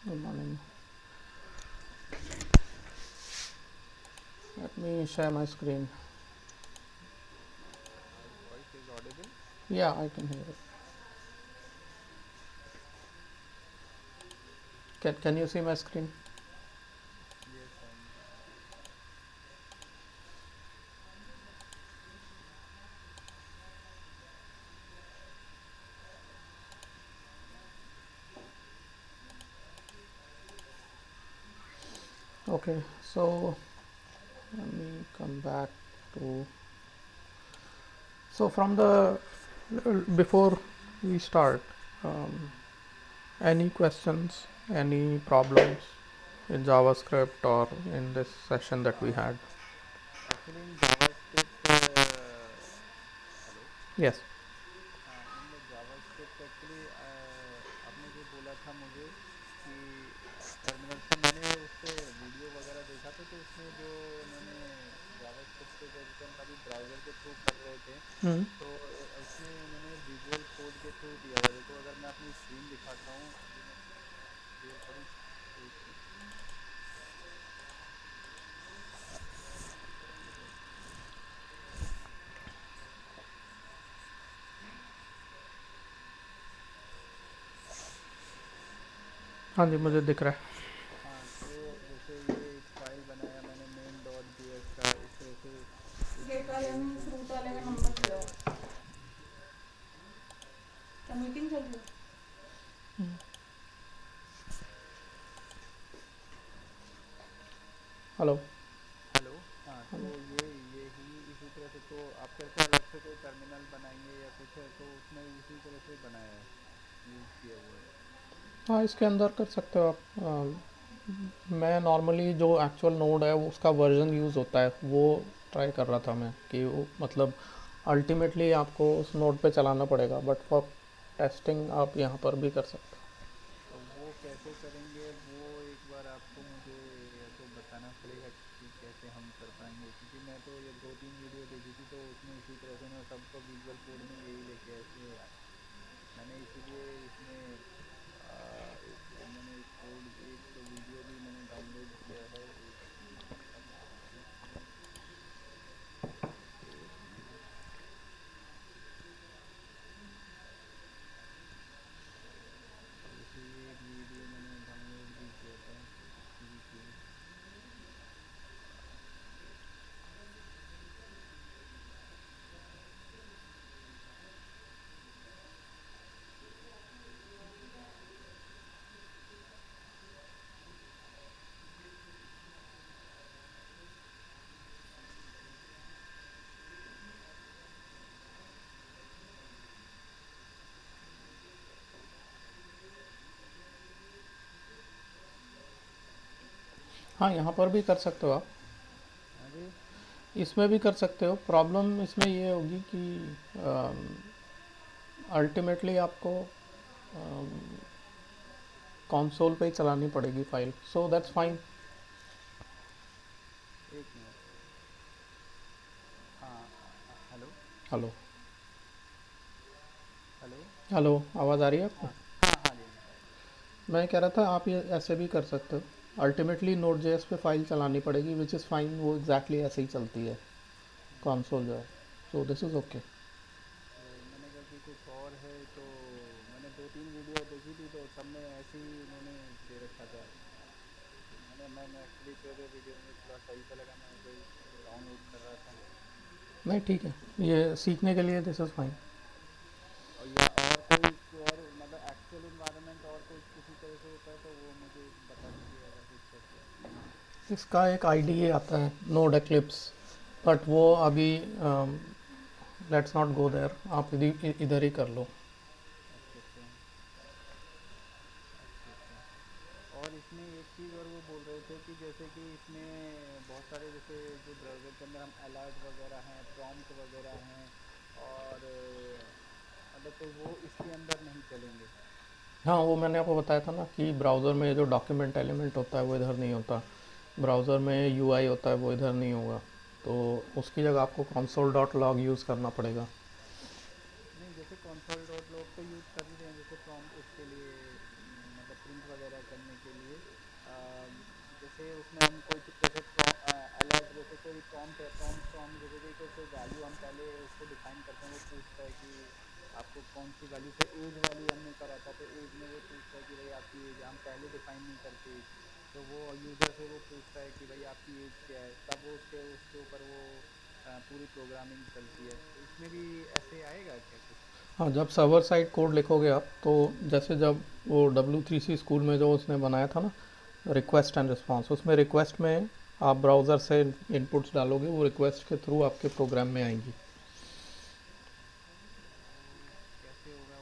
Good morning. Let me share my screen. My voice is audible? Yeah, I can hear it. Can you see my screen? Yes, I'm. Okay, so let me come back to. So from the before we start, um, any questions, any problems in JavaScript or in this session that we had? Actually, in JavaScript, hello. Yes. हाँ, in JavaScript actually आपने जो बोला था मुझे कि terminal से मैंने उस पे वीडियो वगैरह देखा था, तो उसमें जो उन्होंने जावास्क्रिप्ट पे जैसे हम अभी ब्राउज़र के थ्रू कर रहे थे, Hmm. तो उसमें उन्होंने विजुअल कोड के थ्रू दिया हुआ है। देखो, अगर मैं अपनी स्क्रीन दिखाता हूँ, अभी मैं शेयर करूँ, एक मिनट। हाँ जी, मुझे दिख रहा है. हाँ, तो जैसे ये एक फाइल बनाया मैंने मेन डॉट जेएस का, इस तरह से गेट इसमें वाले यही में फ्रूट वाले का यही नंबर दिया दे दो. हुआ है। क्या मीटिंग चल रही है? हेलो. हेलो। हाँ, तो यही इसी तरह से, तो आप कहते हैं अलग से कोई टर्मिनल बनाएंगे या कुछ है, तो उसमें इसी तरह से बनाया है, यूज़ किया हुआ है। हाँ, इसके अंदर कर सकते हो आप. मैं नॉर्मली जो एक्चुअल नोड है वो उसका वर्जन यूज़ होता है वो ट्राई कर रहा था मैं कि वो मतलब अल्टीमेटली आपको उस नोड पे चलाना पड़ेगा, बट फॉर टेस्टिंग आप यहाँ पर भी कर सकते तो वो कैसे करेंगे, वो एक बार आपको मुझे या तो बताना पड़ेगा कि कैसे हम कर पाएंगे, क्योंकि मैं तो ये 2-3 वीडियो देखी थी, तो उसमें इसी तरह से उन्होंने सब तो विजुअल कोड में यही लेके आए थे। मैंने इसीलिए इसमें मैंने कोड एक वीडियो भी मैंने डाउनलोड किया है, एक मिनट, एक मिनट। जैसे ये एक वीडियो मैंने डाउनलोड भी किया था सी पे। हो. हाँ, यहाँ पर भी कर सकते हो आप. हाँ जी। इसमें भी कर सकते हो. प्रॉब्लम इसमें ये होगी कि अल्टीमेटली आपको कंसोल पे ही चलानी पड़ेगी फाइल, सो दैट्स हाँ जी, फाइन. एक मिनट। हाँ, हेलो। हेलो. हेलो। हेलो, आवाज़ आ रही है आपको? हाँ हाँ हाँ जी। मैं कह रहा था आप ये ऐसे भी कर सकते हो. अल्टीमेटली नोड जेएस पे फाइल चलानी पड़ेगी, विच इज़ फाइन. वो एग्जैक्टली ऐसे ही चलती है कंसोल जो है. सो दिस इज़ ओके. तो मैंने कहा कि कुछ और है, तो मैंने 2-3 वीडियो देखी थी, तो सब में ऐसे ही उन्होंने दे रखा था। तो मैंने एक्चुअली तेरे वीडियो मुझे थोड़ा सही सा लगा, मैं वही डाउनलोड कर रहा था। नहीं, ठीक है. ये सीखने के लिए दिस इज़ फाइन. और या और कोई और मतलब एक्चुअल इन्वायरमेंट और कोई किसी तरह से होता है, तो वो मुझे बता दीजिए अगर कुछ है तो। इसका एक आईडीए आता है, नोड एक्लिप्स, बट वो अभी लेट्स नॉट गो देयर. आप इधर ही कर लो. अच्छा अच्छा। अच्छा अच्छा। और इसमें एक चीज़ और वो बोल रहे थे कि जैसे कि इसमें बहुत सारे जैसे जो ब्राउज़र के अंदर हम अलर्ट वगैरह हैं, प्रॉम्प्ट वगैरह हैं, और मतलब तो वो इसके अंदर नहीं चलेंगे। हाँ, वो मैंने आपको बताया था ना कि ब्राउज़र में जो डॉक्यूमेंट एलिमेंट होता है वो इधर नहीं होता. ब्राउज़र में यूआई होता है, वो इधर नहीं होगा. तो उसकी जगह आपको console डॉट लॉग यूज़ करना पड़ेगा. नहीं, जैसे कंसोल डॉट लॉग तो यूज़ कर ही रहे हैं, जैसे प्रॉम्प्ट उसके लिए मतलब प्रिंट वगैरह करने के लिए जैसे उसमें हम कोई जैसे अलर्ट जैसे कोई प्रॉम्प्ट है, प्रॉम्प्ट को हम जैसे कि कोई वैल्यू हम पहले उसको डिफाइन करते हैं, वो पूछता है कि आपको कौन सी वैल्यू से एज वैल्यू हमने करा था, तो एज में वो पूछता है कि भाई आपकी एज, हम पहले डिफाइन नहीं करते एज, तो वो यूज़र से वो पूछता है कि भाई आपकी एज क्या है, तब वो उसके उसके ऊपर वो पूरी प्रोग्रामिंग चलती है। तो इसमें भी ऐसे आएगा क्या कुछ? हाँ, जब सर्वर साइड कोड लिखोगे आप तो जैसे जब वो W3C स्कूल में जो उसने बनाया था ना, हम्म, रिक्वेस्ट एंड रिस्पांस, उसमें रिक्वेस्ट में आप ब्राउज़र से इनपुट्स डालोगे, वो रिक्वेस्ट के थ्रू आपके प्रोग्राम में आएंगी। वो कैसे होगा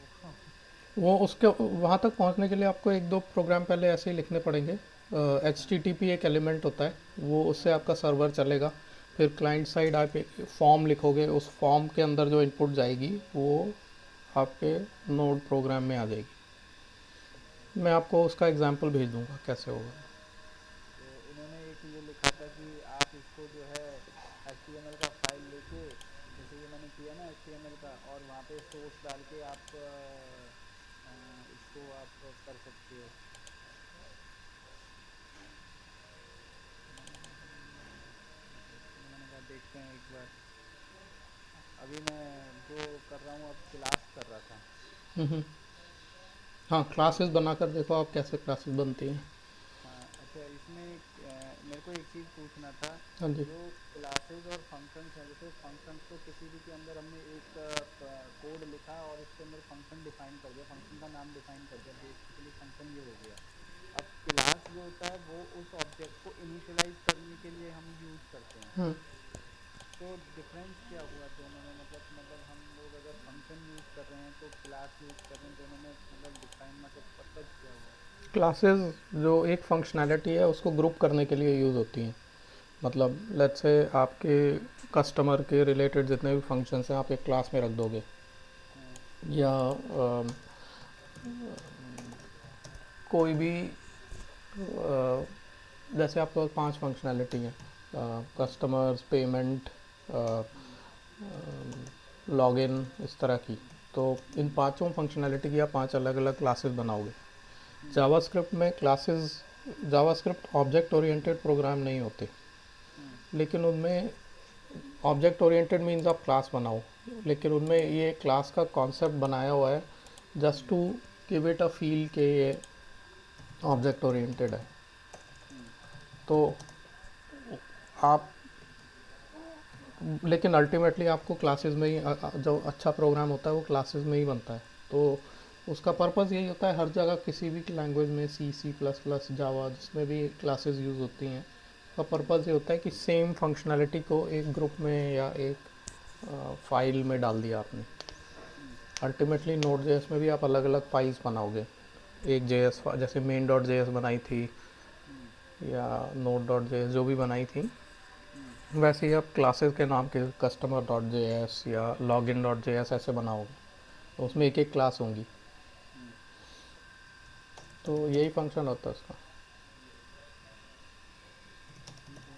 वो? वो उसके वहाँ तक पहुँचने के लिए आपको एक दो प्रोग्राम पहले ऐसे ही लिखने पड़ेंगे। एच टी हाँ, टी पी एक एलिमेंट होता है, वो उससे हाँ, आपका सर्वर चलेगा। फिर क्लाइंट साइड आप एक फॉर्म लिखोगे, उस फॉर्म के अंदर जो इनपुट जाएगी वो आपके नोड प्रोग्राम में आ जाएगी। मैं आपको उसका एग्जांपल भेज दूंगा कैसे होगा। तो इन्होंने एक ये लिखा था कि आप इसको जो है HTML का फाइल लेके, जैसे ये मैंने किया ना HTML का, और वहाँ पे सोर्स डाल के आप इसको आप कर सकते हो। तो मैंने कहा देखते हैं एक बार। अभी मैं जो कर रहा हूँ, अब क्लास कर रहा था। हम्म। हाँ, क्लासेस बनाकर देखो आप कैसे क्लासेस बनती हैं। हाँ, अच्छा, इसमें मेरे को एक चीज़ पूछना था। हाँ जी। जो क्लासेस और फंक्शंस हैं, जैसे फंक्शंस तो किसी भी के अंदर हमने एक कोड लिखा और उसके अंदर फंक्शन डिफाइन कर दिया, फंक्शन का नाम डिफाइन कर दिया, बेसिकली फंक्शन ये हो गया। अब क्लास जो होता है वो उस ऑब्जेक्ट को इनिशियलाइज करने के लिए हम यूज़ करते हैं। हम्म। तो डिफरेंस क्या हुआ दोनों में? मतलब हम लोग अगर फंक्शन यूज़ कर रहे हैं तो क्लास यूज़ कर रहे हैं, दोनों में मतलब डिफाइन, मतलब पर्पज़ क्या हुआ? क्लासेस जो एक फंक्शनैलिटी है उसको ग्रुप करने के लिए यूज़ होती हैं। मतलब लेट्स से आपके कस्टमर के रिलेटेड जितने भी फंक्शंस हैं आप एक क्लास में रख दोगे, हाँ, या कोई भी जैसे आपके पास 5 फंक्शनैलिटी हैं, हम्म, कस्टमर्स, पेमेंट, हम्म, लॉगिन, इस तरह की। हम्म, तो इन हम्म, पांचों फंक्शनैलिटी की आप 5 अलग अलग क्लासेस बनाओगे। हम्म, जावास्क्रिप्ट में classes, JavaScript object oriented program नहीं होते, हम्म, लेकिन उनमें ऑब्जेक्ट ओरिएंटेड मीन्स आप क्लास बनाओ, लेकिन उनमें हम्म, ये क्लास का कॉन्सेप्ट बनाया हुआ है just hmm, to give it a feel के ये ऑब्जेक्ट ओरिएंटेड है। हम्म, तो आप, लेकिन अल्टीमेटली आपको क्लासेस में ही जो अच्छा प्रोग्राम होता है वो क्लासेस में ही बनता है। तो उसका पर्पज़ यही होता है, हर जगह किसी भी लैंग्वेज में, सी, सी प्लस प्लस, जावा, जिसमें भी क्लासेस यूज़ होती हैं, उसका हम्म, पर्पज़ ये होता है कि सेम फंक्शनैलिटी को एक ग्रुप में या एक फाइल में डाल दिया आपने। हम्म, अल्टीमेटली नोड जेएस में भी आप अलग अलग फाइल्स बनाओगे। एक जेएस जैसे मेन डॉट जेएस बनाई थी, हम्म, या नोड डॉट जेएस जो भी बनाई थी, हम्म, वैसे ही आप क्लासेस के नाम के कस्टमर डॉट जे एस या लॉगिन डॉट जे एस ऐसे बनाओगे, तो उसमें हम्म, एक एक क्लास होंगी। हम्म, तो यही फंक्शन होता है उसका। ठीक है।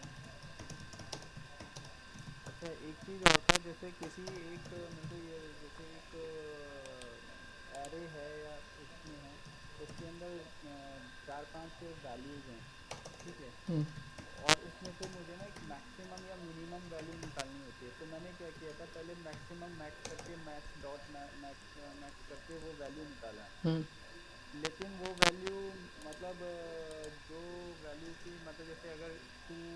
अच्छा, एक चीज़ और था, जैसे किसी एक मेरे को ये, जैसे एक एरे है या उसमें है, उसके अंदर चार पांच वैल्यूज़ हैं, ठीक है, हम्म। और उसमें से मुझे ना एक मैक्सिमम या मिनिमम वैल्यू निकालनी होती है। तो मैंने क्या किया था, पहले मैक्सिमम मैक्स करके मैक्स डॉट मैक्स मैक्स करके वो वैल्यू निकाला। हम्म। लेकिन वो वैल्यू, मतलब जो वैल्यू की, मतलब जैसे अगर 100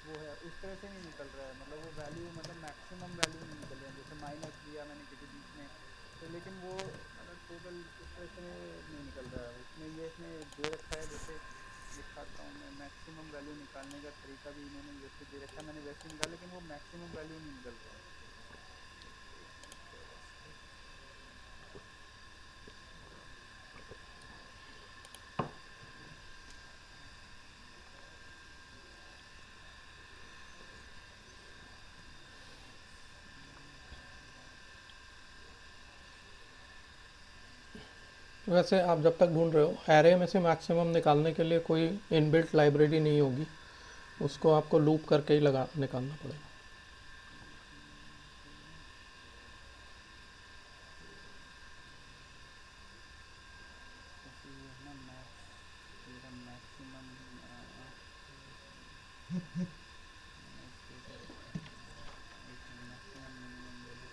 वो है, उस तरह से नहीं निकल रहा है, मतलब वो वैल्यू, मतलब मैक्सिमम वैल्यू नहीं निकल रहा है। जैसे माइनस दिया मैंने किसी बीच में, तो लेकिन वो मतलब टोटल उस तरह से नहीं निकल रहा है। उसमें ये इसने दे रखा है, जैसे दिखाता हूँ मैं, मैक्सिमम वैल्यू निकालने का तरीका भी इन्होंने जैसे दे रखा है, मैंने वैसे ही निकाला, लेकिन वो मैक्सिमम वैल्यू नहीं निकल रहा है। वैसे आप जब तक ढूंढ रहे हो, एरे में से मैक्सिमम निकालने के लिए कोई इनबिल्ट लाइब्रेरी नहीं होगी, उसको आपको लूप करके ही लगा निकालना पड़ेगा। ना मैक्स, मेरा मैक्सिमम मैंने इसको क्या रखा है, एक minute, maximum minimum value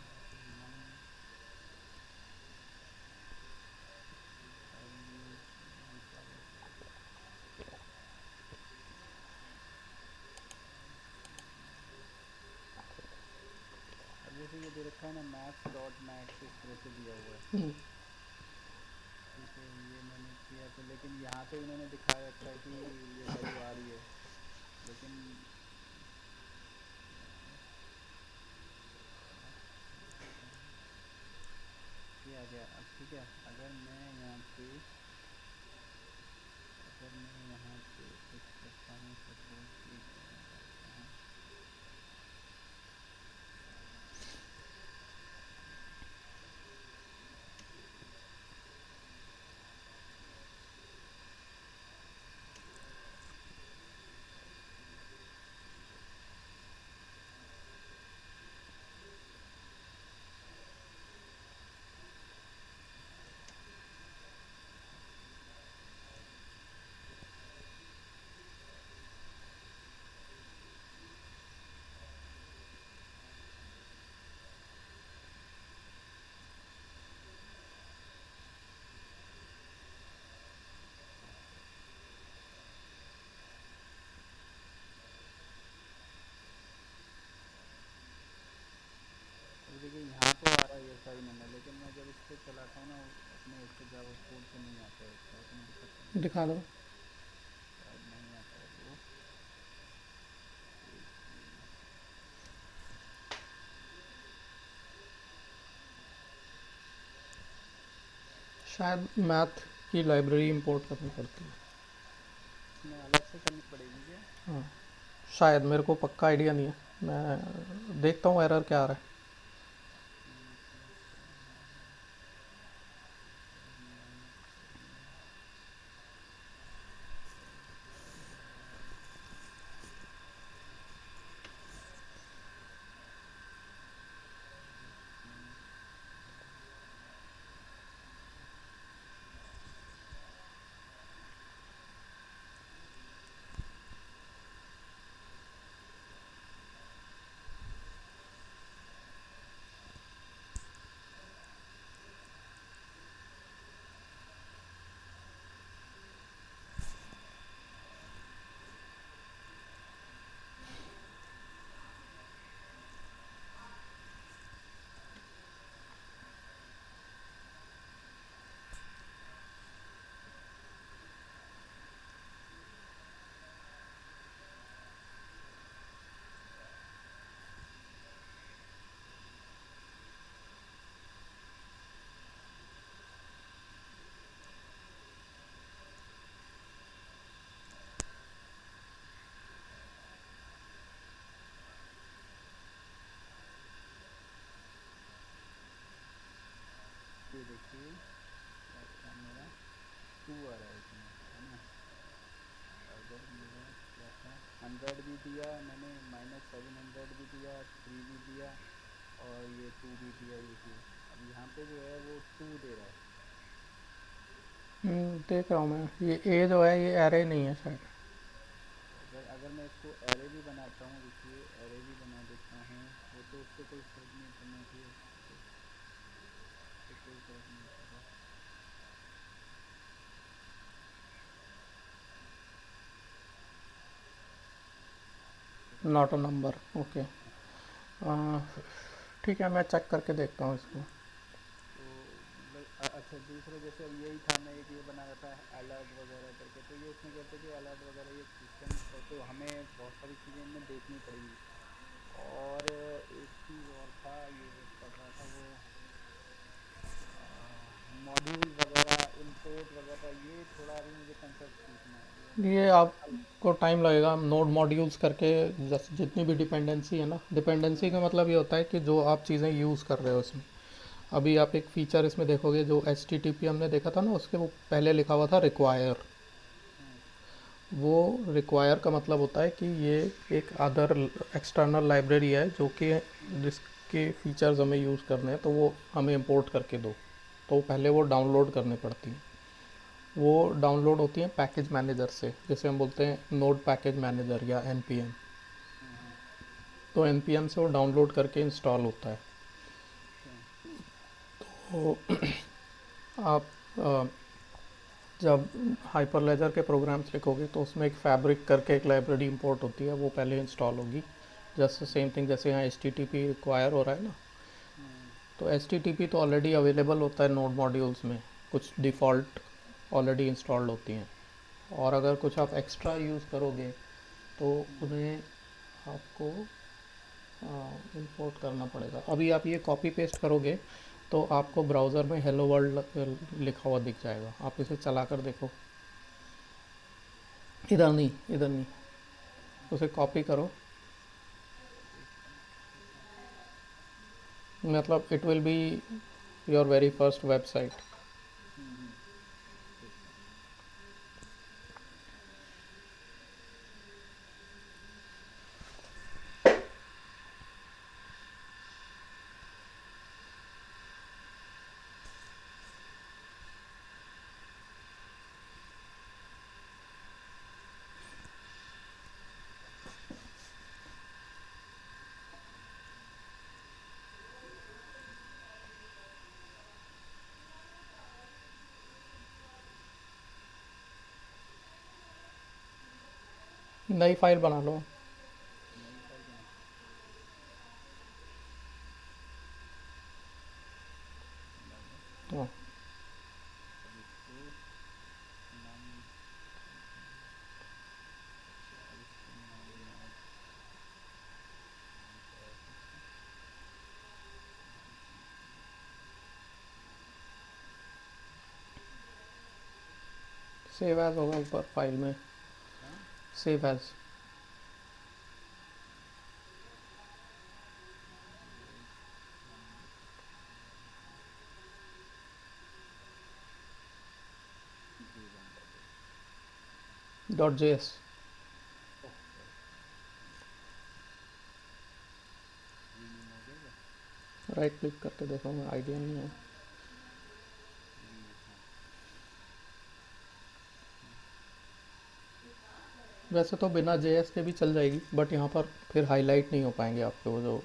maximum values अब जैसे ये दे रखा है ना मैक्स डॉट मैक्स इस तरह से दिया हुआ है, हम्म, ठीक है, ये मैंने किया तो, लेकिन यहाँ पे इन्होंने दिखा रखा है कि ये वैल्यू आ रही है, लेकिन ये आ गया। अब ठीक है, अगर मैं यहाँ पे कुछ करता हूँ, सपोज कि करता हूँ, अब देखिए यहाँ तो आ रहा है ये सही नंबर, लेकिन मैं जब इस पर चलाता हूँ ना, अपने इस पर जावा कोड पे नहीं आता है, इसका उसमें दिक्कत है, दिखा दो। शायद नहीं आता है वो, एक मिनट। शायद मैथ की लाइब्रेरी इंपोर्ट करनी पड़ती है। इसमें अलग से करनी पड़ेगी क्या? हाँ, शायद, मेरे को पक्का आइडिया नहीं है। मैं देखता हूँ एरर क्या आ रहा है। सी प्लस माइनस सेवन, एक मिनट। ये देखिए क्या था मेरा, टू आ रहा है इसमें, है ना। अगर मेरा क्या था, 100 भी दिया मैंने, -700 भी दिया, 3 भी दिया, और ये 2 भी दिया, ये टू। अब यहाँ पे जो है वो 2 दे रहा है। देख रहा हूँ मैं, ये ए जो है ये एरे नहीं है शायद। अगर अगर मैं इसको एरे भी बनाता हूँ, देखिए एरे भी बना देता हूँ, वो तो उससे कोई फर्क नहीं पड़ना चाहिए, उससे कोई फर्क नहीं पड़ेगा। Not a number, okay. ठीक है, मैं चेक करके देखता हूँ इसको। तो मतलब अच्छा, दूसरा जैसे अब यही था, मैं एक ये बना रहा था अलर्ट वगैरह करके, तो ये उसमें कहते हैं कि अलर्ट वगैरह ये सिस्टम का, तो हमें बहुत सारी चीज़ें इनमें देखनी पड़ेगी। और एक चीज़ और था, ये पढ़ रहा था वो, मॉड्यूल वगैरह, इंपोर्ट वगैरह, ये थोड़ा अभी मुझे कंसेप्ट सीखना है, वो ये अल- आपको टाइम लगेगा नोड मॉड्यूल्स करके। जितनी भी डिपेंडेंसी है ना, डिपेंडेंसी का हाँ मतलब ये होता है कि जो आप चीज़ें यूज़ कर रहे हो इसमें। अभी आप एक फ़ीचर इसमें देखोगे, जो एच टी टी पी हमने देखा था ना, उसके वो पहले लिखा हुआ था रिक्वायर। हाँ वो रिक्वायर का मतलब होता है कि ये एक अदर एक्सटर्नल लाइब्रेरी है जो कि जिसके फीचर्स हमें यूज़ करने हैं, तो वो हमें इंपोर्ट करके दो। तो पहले वो डाउनलोड करनी पड़ती हैं। वो डाउनलोड होती हैं पैकेज मैनेजर से, जिसे हम बोलते हैं नोड पैकेज मैनेजर या npm। हाँ। तो npm से वो डाउनलोड करके इंस्टॉल होता है। अच्छा। तो आप जब हाइपरलेजर के प्रोग्राम्स लिखोगे तो उसमें एक फैब्रिक करके एक लाइब्रेरी इंपोर्ट होती है, वो पहले इंस्टॉल होगी। जस्ट सेम थिंग जैसे यहाँ HTTP रिक्वायर हो रहा है ना, हाँ। तो HTTP तो ऑलरेडी अवेलेबल होता है नोड मॉड्यूल्स में, कुछ डिफ़ॉल्ट ऑलरेडी इंस्टॉल्ड होती हैं। और अगर कुछ आप एक्स्ट्रा यूज़ करोगे तो उन्हें आपको इंपोर्ट करना पड़ेगा। अभी आप ये कॉपी पेस्ट करोगे तो आपको ब्राउज़र में हेलो वर्ल्ड लिखा हुआ दिख जाएगा। आप इसे चला कर देखो। इधर नहीं, इधर नहीं, उसे कॉपी करो। मतलब it will be your very first website. Hmm. देखता हूँ। नई फाइल बना लो। नई फाइल बना। डाल दो। हाँ, अब इसको नाम। अच्छा, अब इसको नाम देना है। नाम क्या रखें इसका? सेव एज होगा ऊपर फाइल में। हाँ। Save as. नाम दे सकते हैं। J1.js। .js। Oh sorry. Rename हो गया क्या? राइट क्लिक करके देखो, मैं आइडिया नहीं है। रीनेम, हाँ। हाँ। वैसे तो बिना JS के भी चल जाएगी, बट यहाँ पर फिर हाईलाइट नहीं हो पाएंगे आपके वो जो। अच्छा,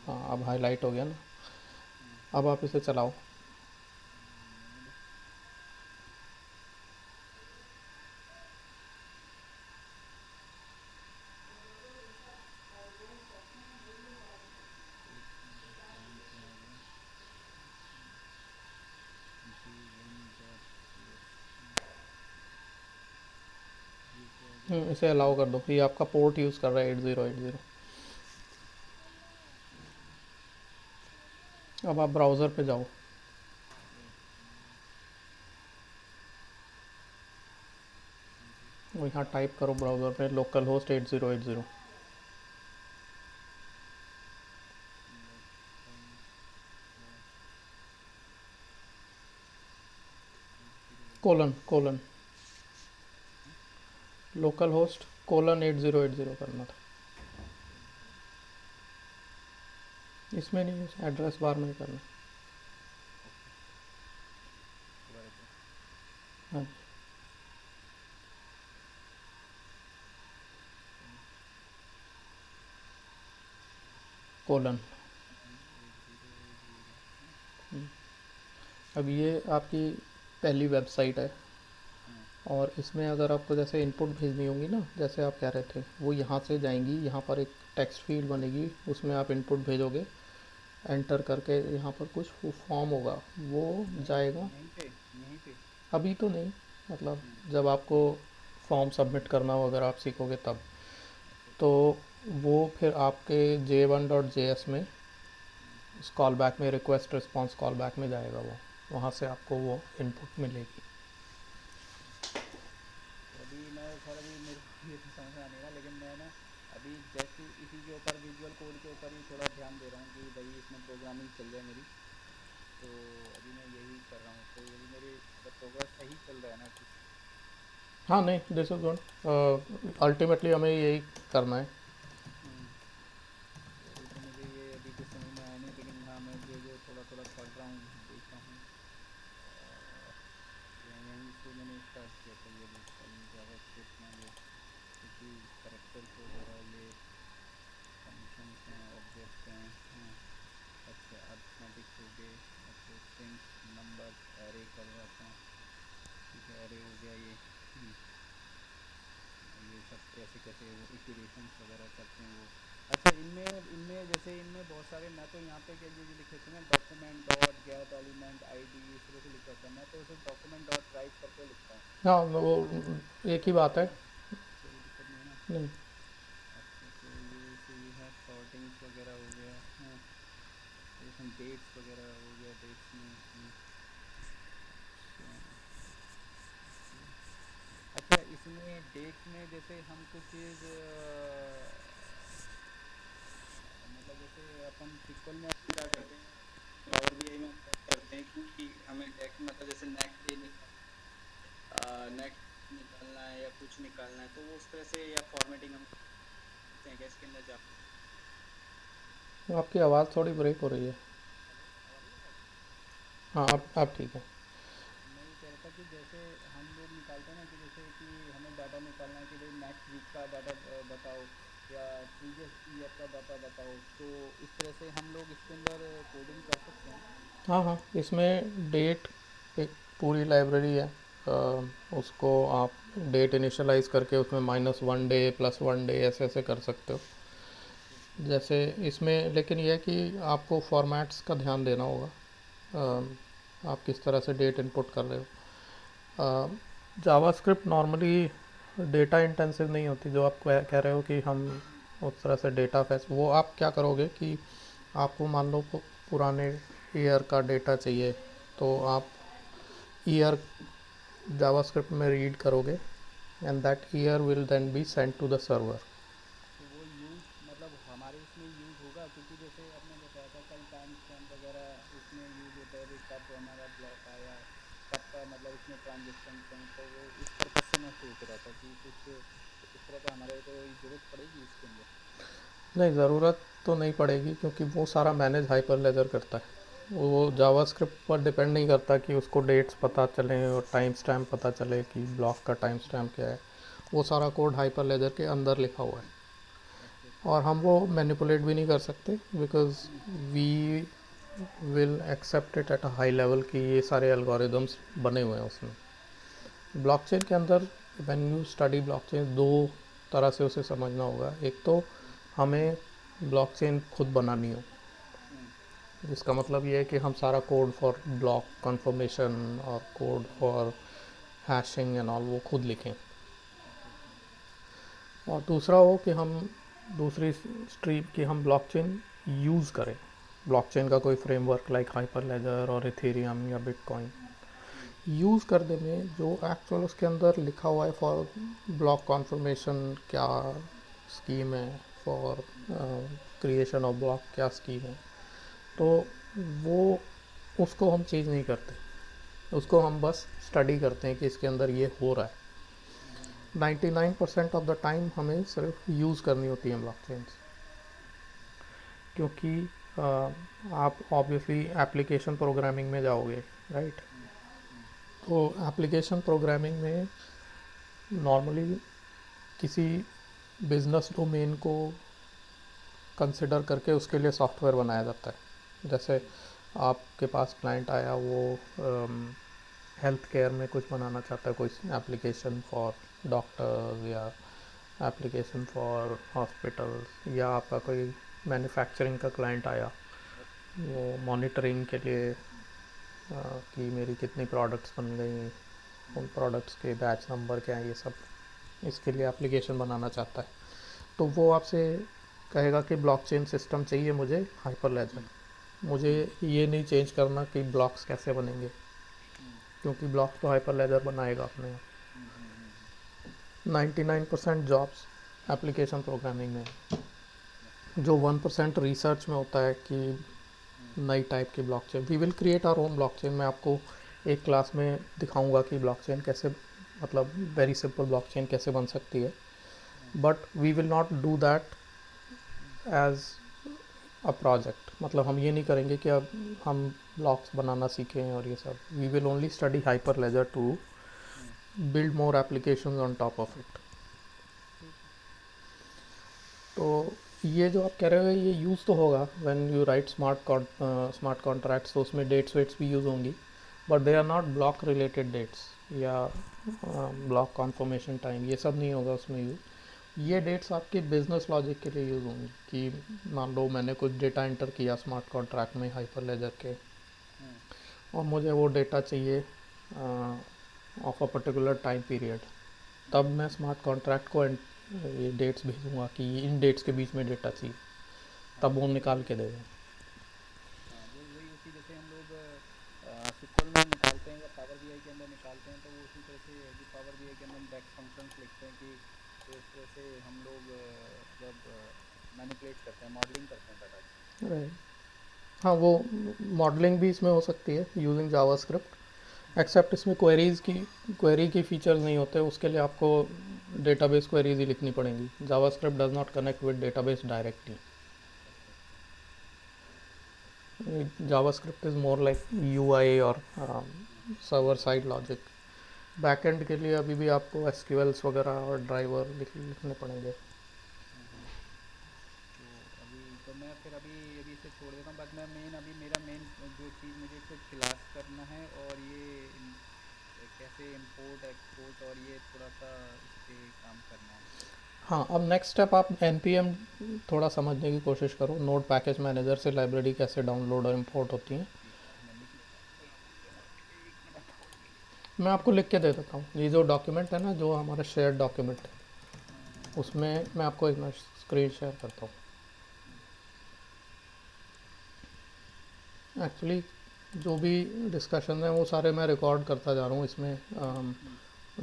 चलो हाँ, अब ठीक है। हाईलाइट हो गया ना। हाँ। अब आप इसे चलाओ। नोड। नाम क्या होगा? J1.js। ये क्या हो गया? इसे अलाउ कर दो। ये आपका पोर्ट यूज़ कर रहा है 8080। अब आप ब्राउज़र पे जाओ। हाँ जी। और यहाँ टाइप करो ब्राउज़र पे local host 8080 local host 8080। Colon colon. Local host colon 8080 करना था। इसमें नहीं, एड्रेस बार में ही करना। ओके। दोबारा से। हाँ, कोलन। 8080। हाँ। अब ये आपकी पहली वेबसाइट है। हाँ। और इसमें अगर आपको जैसे इनपुट भेजनी होगी ना, जैसे आप कह रहे थे, वो यहाँ से जाएंगी। यहाँ पर एक टेक्स्ट फील्ड बनेगी, उसमें आप इनपुट भेजोगे। एंटर करके यहाँ पर कुछ फॉर्म होगा, वो जाएगा। यहीं पे, यहीं पे। अभी तो नहीं, मतलब हाँ। जब आपको फॉर्म सबमिट करना हो अगर आप सीखोगे तब। अच्छा तो अच्छा। वो फिर आपके J1.js में हाँ। उस कॉल बैक में, रिक्वेस्ट रिस्पॉन्स कॉल बैक में जाएगा वो। वहाँ से आपको वो इनपुट मिलेगी। तो अभी मैं सर, अभी मेरे को ये तो समझ में नहीं रहा, लेकिन मैं ना अभी जस्ट इसी के ऊपर विजुअल कोड के ऊपर ही थोड़ा ध्यान दे रहा हूँ कि भाई इसमें प्रोग्रामिंग चल जाए मेरी। तो अभी मैं यही कर रहा हूँ, तो अभी मेरी मतलब प्रोग्रेस सही चल रहा है ना कुछ? हाँ, नहीं, दिस इज गुड। अल्टीमेटली हमें यही करना है। हाँ। तो अभी तो मुझे ये अभी कुछ समझ में आया नहीं, लेकिन हाँ मैं जो जो थोड़ा थोड़ा पढ़ रहा हूँ, देख रहा हूँ, क्या चाहिए बेसिकली जावास्क्रिप्ट में वो, क्योंकि करेक्टर्स वगैरह ये फंक्शंस हैं, ऑब्जेक्ट्स हैं, हाँ, अच्छा अर्थमेटिक्स हो गए, अच्छा स्ट्रिंग्स, नंबर्स, एरे कर रहा था, ठीक है, एरे हो गया ये, ये सब कैसे कैसे वो इटरेशंस वगैरह करते हैं वो। अच्छा इनमें इनमें जैसे इनमें बहुत सारे, मैं तो यहाँ पे क्या ये लिखे थे ना, document dot gate element ID, इस तरह से लिखा था, मैं तो सिर्फ डॉक्यूमेंट डॉट राइट करके लिखता हूँ। हाँ वो तो एक ही बात है है। ना, कोई दिक्कत नहीं है ना। नहीं, अच्छा तो ये सही है, सॉर्टिंग्स वगैरह हो गया, हाँ, इसमें डेट्स वगैरह हो गया, डेट्स में अच्छा अच्छा इसमें डेट्स में जैसे हम कुछ चीज़ मतलब जैसे अपन सिक्वल में अपन क्या करते हैं, पावर बीआई में करते हैं कि हमें डेट मतलब जैसे नेक्स्ट डे नेक्स्ट निकालना है या कुछ निकालना है, तो वो उस तरह से या फॉर्मेटिंग हम करते हैं क्या इसके अंदर जा। आपकी आवाज़ थोड़ी ब्रेक हो रही है। हेलो, अब आ रही है आवाज़? हाँ अब ठीक है। मैं ये कह रहा था कि जैसे हम लोग निकालते हैं ना कि जैसे कि हमें डाटा निकालना है कि भाई नेक्स्ट वीक का डाटा बताओ या प्रीवियस ईयर का डाटा बताओ, तो इस तरह से हम लोग इसके अंदर कोडिंग कर सकते हैं। हाँ हाँ, इसमें डेट एक पूरी लाइब्रेरी है। उसको आप डेट इनिशियलाइज करके उसमें -1 डे +1 डे ऐसे ऐसे कर सकते हो। Okay okay. जैसे इसमें लेकिन यह है कि आपको फॉर्मेट्स का ध्यान देना होगा। आप किस तरह से डेट इनपुट कर रहे हो। जावास्क्रिप्ट नॉर्मली डेटा इंटेंसिव नहीं होती, जो आप कह रहे हो कि हम उस तरह से डेटा फैच, वो आप क्या करोगे कि आपको मान लो पुराने ईयर का डेटा चाहिए, तो आप ईयर जावास्क्रिप्ट में रीड करोगे and that year will then be sent to the server. तो वो यूज़ मतलब हमारे इसमें यूज़ होगा, क्योंकि जैसे आपने बताया था कल टाइम स्टैम्प वगैरह इसमें यूज़ होता है, भाई कब हमारा ब्लॉक आया, कब का मतलब इसमें ट्रांजेक्शन हैं, तो वो इस पर्पज़ से मैं सोच रहा था कि कुछ इस तरह का हमारे को ज़रूरत पड़ेगी इसके अंदर। नहीं, ज़रूरत तो नहीं पड़ेगी क्योंकि वो सारा मैनेज हाइपर लेजर करता है। वो जावास्क्रिप्ट पर डिपेंड नहीं करता कि उसको डेट्स पता चले और टाइम स्टैम्प पता चले कि ब्लॉक का टाइम स्टैम्प क्या है। वो सारा कोड हाइपर लेजर के अंदर लिखा हुआ है अच्छा अच्छा। और हम वो मैनिपुलेट भी नहीं कर सकते because hmm, we will accept it at a high level कि ये सारे एल्गोरिदम्स बने हुए हैं उसमें। ब्लॉकचेन के अंदर व्हेन यू स्टडी ब्लॉकचेन, दो तरह से उसे समझना होगा। एक तो हम्म, हमें ब्लॉकचेन खुद बनानी हो, हम्म, जिसका मतलब ये है कि हम सारा कोड फॉर ब्लॉक कन्फर्मेशन और code hmm, for hashing and all वो खुद लिखें। Okay okay. और दूसरा हो कि हम दूसरी स्ट्रीम कि हम ब्लॉकचेन यूज़ करें, ब्लॉकचेन का कोई फ्रेमवर्क लाइक हाइपर लेजर और इथेरियम या बिटकॉइन हम्म, हम्म, यूज़ करने में जो एक्चुअल उसके अंदर लिखा हुआ है फॉर ब्लॉक कॉन्फर्मेशन क्या स्कीम है, for hmm, creation of block क्या स्कीम है, तो हम्म, वो उसको हम चेंज नहीं करते। उसको हम बस स्टडी करते हैं कि इसके अंदर ये हो रहा है। हम्म, 99% ऑफ द टाइम हमें सिर्फ यूज़ करनी होती है ब्लॉकचेन, अच्छा। क्योंकि आप ऑब्वियसली एप्लीकेशन प्रोग्रामिंग में जाओगे, राइट। हम्म, हम्म, तो एप्लीकेशन प्रोग्रामिंग में नॉर्मली किसी बिजनेस डोमेन को कंसिडर करके उसके लिए सॉफ्टवेयर बनाया जाता है। जैसे हम्म, आपके पास क्लाइंट आया, वो हेल्थ केयर में कुछ बनाना चाहता है, कोई एप्लीकेशन फॉर डॉक्टर्स या एप्लीकेशन फॉर हॉस्पिटल्स, या आपका कोई मैन्युफैक्चरिंग का क्लाइंट आया, हम्म, वो मॉनिटरिंग के लिए कि मेरी कितनी प्रोडक्ट्स बन गई, उन हम्म, प्रोडक्ट्स के बैच नंबर क्या है, ये सब इसके लिए हम्म, एप्लीकेशन बनाना चाहता है। तो हम्म, वो आपसे कहेगा कि ब्लॉकचेन सिस्टम चाहिए मुझे हाइपर लेजर, हम्म, मुझे हम्म, ये नहीं चेंज करना कि ब्लॉक्स कैसे बनेंगे, हम्म, क्योंकि ब्लॉक्स तो हाइपर लेजर बनाएगा अपने आप। हम्म, 99% जॉब्स एप्लीकेशन प्रोग्रामिंग में है। अच्छा। जो 1% रिसर्च में होता है कि हम्म, नई टाइप की blockchain, we will create our own blockchain. मैं आपको एक क्लास में दिखाऊंगा कि ब्लॉकचेन कैसे, मतलब वेरी सिंपल ब्लॉकचेन कैसे बन सकती है, hmm, but we will not do that hmm, as a project. मतलब हम ये नहीं करेंगे कि अब हम ब्लॉक्स बनाना सीखें और ये सब। We will only study Hyperledger to build more applications on top of it. ठीक है। तो ये जो आप कह रहे हो ये यूज़ तो होगा when you write smart contracts, तो उसमें डेट्स वेट्स भी यूज़ होंगी, but they are not block related dates या ब्लॉक कॉन्फर्मेशन टाइम, ये सब नहीं होगा उसमें यूज़। ये डेट्स आपके बिजनेस लॉजिक के लिए यूज़ होंगी कि मान लो मैंने कुछ डेटा एंटर किया स्मार्ट कॉन्ट्रैक्ट में हाइपर लेजर के, हम्म। और मुझे वो डेटा चाहिए of a particular time period, तब मैं स्मार्ट कॉन्ट्रैक्ट को ये डेट्स भेजूँगा कि इन डेट्स के बीच में डेटा चाहिए, हाँ तब वो निकाल के देगा। हाँ, वो वही उसी जैसे हम लोग SQL में निकालते हैं या पावर बीआई के अंदर निकालते हैं, तो वो उसी तरह से है कि पावर बीआई के अंदर हम डेक्स फंक्शंस लिखते हैं कि तो इस तरह से हम लोग जब मैनिपुलेट करते हैं, मॉडलिंग करते हैं डाटा की। राइट। हाँ, वो मॉडलिंग भी इसमें हो सकती है यूजिंग जावास्क्रिप्ट, एक्सेप्ट इसमें क्वेरी की फीचर्स नहीं होते, उसके लिए आपको डेटाबेस क्वेरीज ही लिखनी पड़ेंगी। JavaScript does not connect with database directly. अच्छा अच्छा। JavaScript is more like UI और सर्वर साइड लॉजिक। बैकएंड के लिए अभी भी आपको एसक्यूएल्स वगैरह और ड्राइवर लिखने पड़ेंगे। हम्म। तो अभी तो मैं फिर अभी अभी इसे छोड़ देता हूँ, बट मैं मेन अभी मेरा मेन जो चीज़ मुझे कुछ क्लास करना है और ये कैसे इंपोर्ट एक्सपोर्ट और ये थोड़ा सा इस पे काम करना है। हाँ, अब नेक्स्ट स्टेप आप npm थोड़ा समझने की कोशिश करो, नोड पैकेज मैनेजर से लाइब्रेरी कैसे डाउनलोड और इंपोर्ट होती हैं। एक मैं लिख लेता हूँ, एक मिनट होल्ड मैं आपको लिख के दे देता हूँ, ये जो डॉक्यूमेंट है ना, जो हमारा शेयर डॉक्यूमेंट है, उसमें मैं आपको एक स्क्रीन शेयर करता हूँ। एक्चुअली जो भी डिस्कशन है वो सारे मैं रिकॉर्ड करता जा रहा हूँ इसमें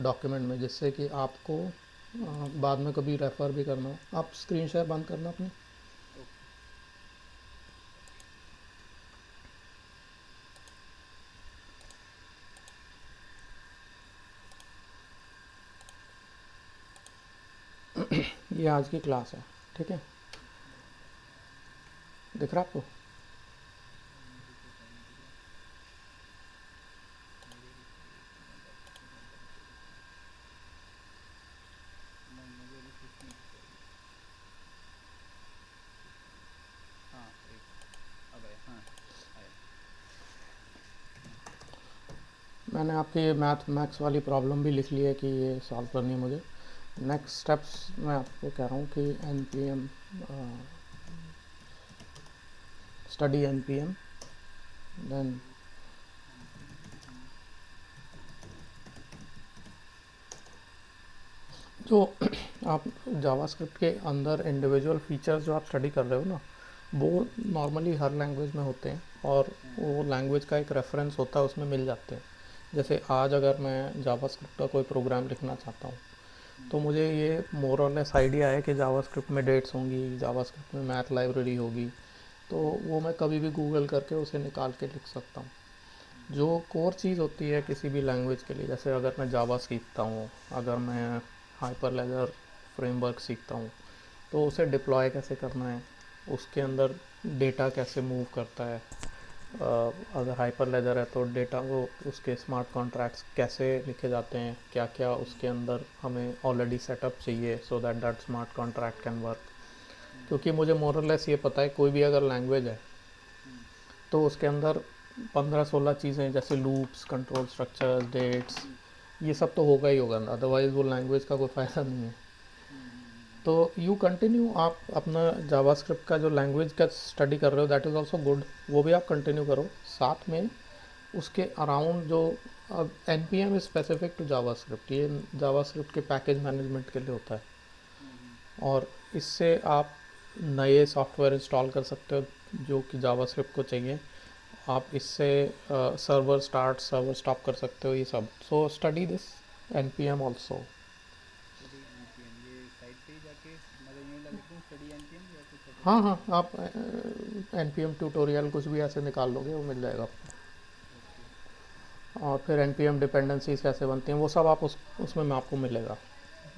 डॉक्यूमेंट में, जिससे कि आपको बाद में कभी रेफ़र भी करना हो। आप स्क्रीन शेयर बंद करना अपनी। ओके। ये आज की क्लास है, ठीक है, दिख रहा आपको? मुझे तो क्या नहीं दिख रहा, मेरे ही एक मिनट एक सेकंड में बंद कर देता हूँ। नहीं, मुझे अभी कुछ नहीं दिख रहा है। हाँ एक, अब आया, हाँ आया। मैंने आपकी मैथ मैक्स वाली प्रॉब्लम भी लिख ली है कि ये सॉल्व करनी है मुझे। नेक्स्ट स्टेप्स मैं आपको कह रहा हूँ कि npm study npm, then study npm। जो आप जावास्क्रिप्ट के अंदर इंडिविजुअल फीचर्स जो आप स्टडी कर रहे हो ना, वो नॉर्मली हर लैंग्वेज में होते हैं, और वो लैंग्वेज का एक रेफरेंस होता है, उसमें मिल जाते हैं। जैसे आज अगर मैं जावास्क्रिप्ट का कोई प्रोग्राम लिखना चाहता हूँ, तो मुझे ये मोर और लेस आइडिया है कि जावास्क्रिप्ट में डेट्स होंगी, जावास्क्रिप्ट में मैथ लाइब्रेरी होगी, तो वो मैं कभी भी गूगल करके उसे निकाल के लिख सकता हूँ। जो कोर चीज़ होती है किसी भी लैंग्वेज के लिए, जैसे अगर मैं जावा सीखता हूँ, अगर मैं हाइपर लेजर फ्रेमवर्क सीखता हूँ, तो उसे डिप्लॉय कैसे करना है, उसके अंदर डेटा कैसे मूव करता है, अगर हाइपर लेजर है तो डेटा वो उसके स्मार्ट कॉन्ट्रैक्ट्स कैसे लिखे जाते हैं, क्या क्या उसके अंदर हमें ऑलरेडी सेटअप चाहिए so that that smart contract can work. क्योंकि मुझे मोरलेस ये पता है कोई भी अगर लैंग्वेज है तो उसके अंदर 15-16 चीज़ें जैसे लूप्स, कंट्रोल स्ट्रक्चर्स, डेट्स, ये सब तो होगा ही होगा, अदरवाइज़ वो लैंग्वेज का कोई फ़ायदा नहीं है। तो यू कंटिन्यू, आप अपना जावास्क्रिप्ट का जो लैंग्वेज का स्टडी कर रहे हो दैट इज़ ऑल्सो गुड, वो भी आप कंटिन्यू करो। साथ में उसके अराउंड जो अब N P M is specific to JavaScript, ये जावास्क्रिप्ट के पैकेज मैनेजमेंट के लिए होता है, और इससे आप नए सॉफ्टवेयर इंस्टॉल कर सकते हो जो कि जावास्क्रिप्ट को चाहिए। आप इससे सर्वर स्टार्ट सर्वर स्टॉप कर सकते हो, ये सब। So study this N P M also. Study npm, ये साइट पे ही जाके मतलब यूँ लिख दूँ स्टडी npm या कुछ ऐसे हाँ सर्च हाँ, करना आप एन पी एम ट्यूटोरियल कुछ भी ऐसे निकाल लोगे, वो मिल जाएगा आपको। है? ओके। और फिर एन पी एम डिपेंडेंसीज कैसे बनती हैं वो सब आप उसमें में आपको मिलेगा।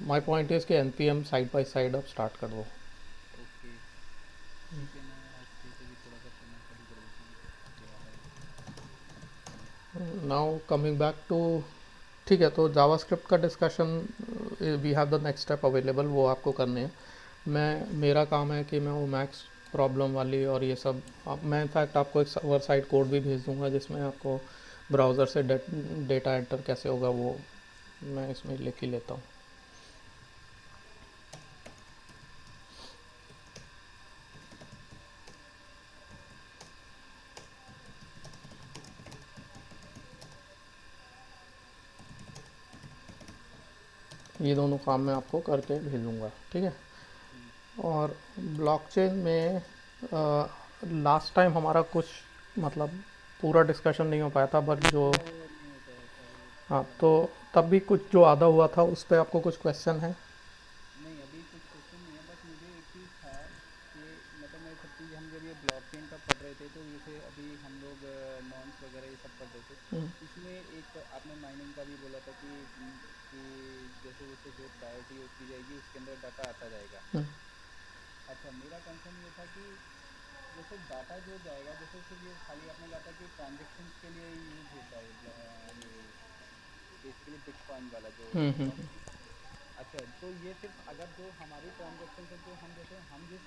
माई पॉइंट इज़ कि N P M side by side आप स्टार्ट कर दो। ओके ठीक है, मैं आज से इसे भी थोड़ा सा पढ़ना चालू कर देता हूँ, इसके बाद आगे। नाउ कमिंग बैक टू ठीक है, तो जावास्क्रिप्ट का discussion we have the next step available, वो आपको करने हैं। मेरा काम है कि मैं वो मैक्स प्रॉब्लम वाली और ये सब मैं इनफैक्ट आपको एक सर्वर साइड कोड भी भेज दूंगा जिसमें आपको ब्राउज़र से डेटा एंटर कैसे होगा वो मैं इसमें लिख ही लेता हूँ। ये दोनों काम मैं आपको करके भेजूंगा, ठीक है। और ब्लॉकचेन में लास्ट टाइम हमारा कुछ मतलब पूरा डिस्कशन नहीं हो पाया था, बट जो पूरा वो नहीं हो पाया था वो हाँ, थोड़ा। तो तब भी कुछ जो आधा हुआ था उस पर आपको कुछ क्वेश्चन है? नहीं अभी कुछ क्वेश्चन नहीं है, बस मुझे एक चीज़ था कि मतलब मैं सब चीज़ हम जब ये ब्लॉकचेन का पढ़ रहे थे तो जैसे अभी हम लोग नॉन्स वगैरह ये सब पढ़ रहे थे, इसमें एक आपने माइनिंग का भी बोला था कि जैसे जैसे जो प्रायोरिटी होती जाएगी उसके अंदर डाटा आता जाएगा। अच्छा मेरा कंसर्न ये था कि जैसे डाटा जो जाएगा जैसे सिर्फ ये खाली आपने कहा था कि ट्रांजेक्शन्स के लिए यूज़ होता है ये बेसिकली बिटकॉइन वाला जो ब्लॉकचेन। अच्छा तो ये सिर्फ अगर जो हमारी ट्रांजेक्शन है जो हम जैसे हम जिस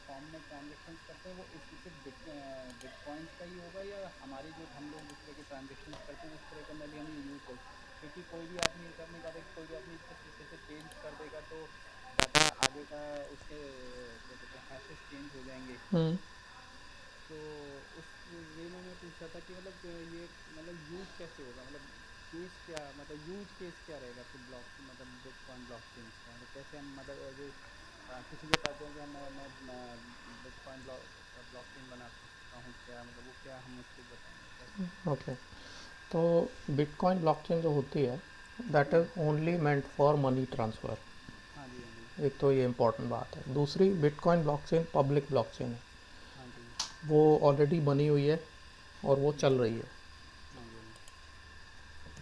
फॉर्म में ट्रांजेक्शन करते हैं वो इस सिर्फ बिटकॉइंस का ही होगा या हमारी जो हम लोग जिस तरह के ट्रांजेक्शन करते हैं उस तरह का में भी हम यूज़ कर, क्योंकि कोई भी आदमी एक आपने कहा था कि कोई भी आदमी इसको जैसे से चेंज कर देगा तो डाटा आगे का उसके क्या कहते हैं हैशेस चेंज हो जाएंगे। तो उस वे में मैं पूछ रहा था कि मतलब ये मतलब यूज़ कैसे होगा, मतलब केस क्या मतलब यूज केस क्या रहेगा फिर ब्लॉक मतलब बिटकॉइन ब्लॉकचेन का, मतलब कैसे हम मतलब एज ए किसी के पास जाएंगे मैं बिटकॉइन ब्लॉकचेन बना सकता हूँ क्या, मतलब वो क्या हम उसको बताएंगे कैसे? ओके, तो बिटकॉइन ब्लॉकचेन जो होती है that is only meant for money transfer. हाँ जी हाँ जी। एक तो ये इम्पोर्टेंट बात है। दूसरी, बिटकॉइन ब्लॉकचेन पब्लिक ब्लॉकचेन है, हाँ जी। वो ऑलरेडी बनी हुई है और वो चल रही है। हाँ जी हाँ जी।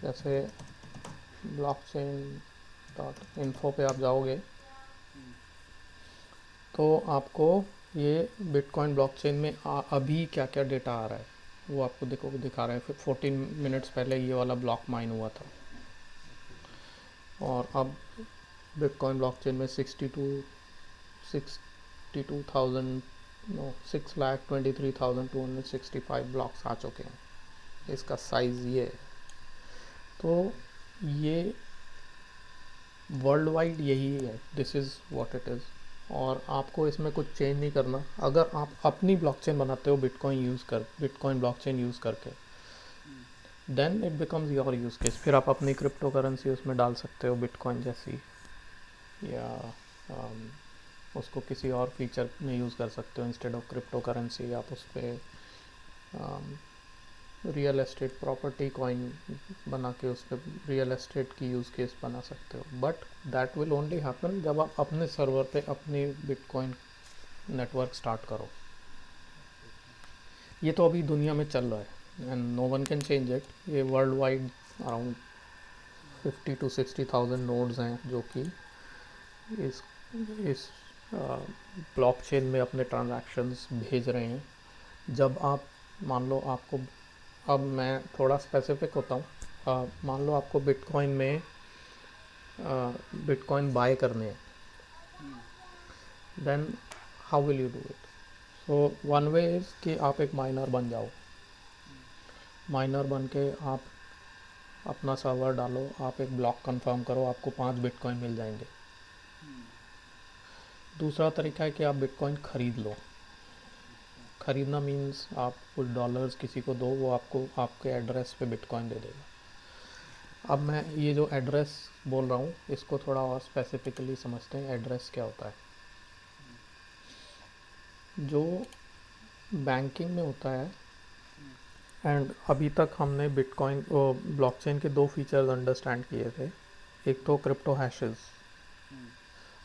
जैसे ब्लॉकचेन डॉट इन्फो पे आप जाओगे हम्म, तो आपको ये बिटकॉइन ब्लॉकचेन में अभी क्या क्या डेटा आ रहा है वो आपको दिखा रहा है। फिर 14 मिनट्स पहले ये वाला ब्लॉक माइन हुआ था ओके ओके। और अब बिटकॉइन ब्लॉकचेन में 62,000 नो 6,23,265 ब्लॉक्स आ चुके हैं। इसका साइज़ ये है। तो ये वर्ल्ड वाइड यही है, this is what it is. और आपको इसमें कुछ चेंज नहीं करना। अगर आप अपनी ब्लॉकचेन बनाते हो बिटकॉइन ब्लॉकचेन यूज़ करके, hmm, then it becomes your use case. फिर आप अपनी क्रिप्टो करेंसी उसमें डाल सकते हो बिटकॉइन जैसी, या उसको किसी और फीचर में यूज़ कर सकते हो। इंस्टेड ऑफ क्रिप्टो करेंसी आप उस पर रियल एस्टेट प्रॉपर्टी कॉइन बना के उस पर रियल एस्टेट की यूज़ केस बना सकते हो। But that will only happen जब आप अपने सर्वर पे अपनी बिटकॉइन नेटवर्क स्टार्ट करो। Okay okay. ये तो अभी दुनिया में चल रहा है and no one can change it. ये world wide around 50 to 60,000 nodes हैं जो कि इस इस ब्लॉकचेन में अपने ट्रांजैक्शंस भेज रहे हैं। जब आप मान लो आपको, अब मैं थोड़ा स्पेसिफिक होता हूँ, मान लो आपको बिटकॉइन बाय करने हैं, hmm, then how will you do it? So one way is कि आप एक माइनर बन जाओ। हम्म, माइनर बन के आप अपना सर्वर डालो, आप एक ब्लॉक कंफर्म करो, आपको 5 बिटकॉइन मिल जाएंगे। हम्म, दूसरा तरीका है कि आप बिटकॉइन ख़रीद लो। अच्छा। ख़रीदना मीन्स आप कुछ डॉलर्स किसी को दो, वो आपको आपके एड्रेस पे बिटकॉइन दे देगा। अब मैं ये जो एड्रेस बोल रहा हूँ इसको थोड़ा और स्पेसिफिकली समझते हैं। एड्रेस क्या होता है? हम्म, जो बैंकिंग में होता है, हम्म, एंड अभी तक हमने बिटकॉइन ब्लॉकचेन के दो फीचर्स अंडरस्टैंड किए थे। एक तो क्रिप्टो हैशेस हम्म,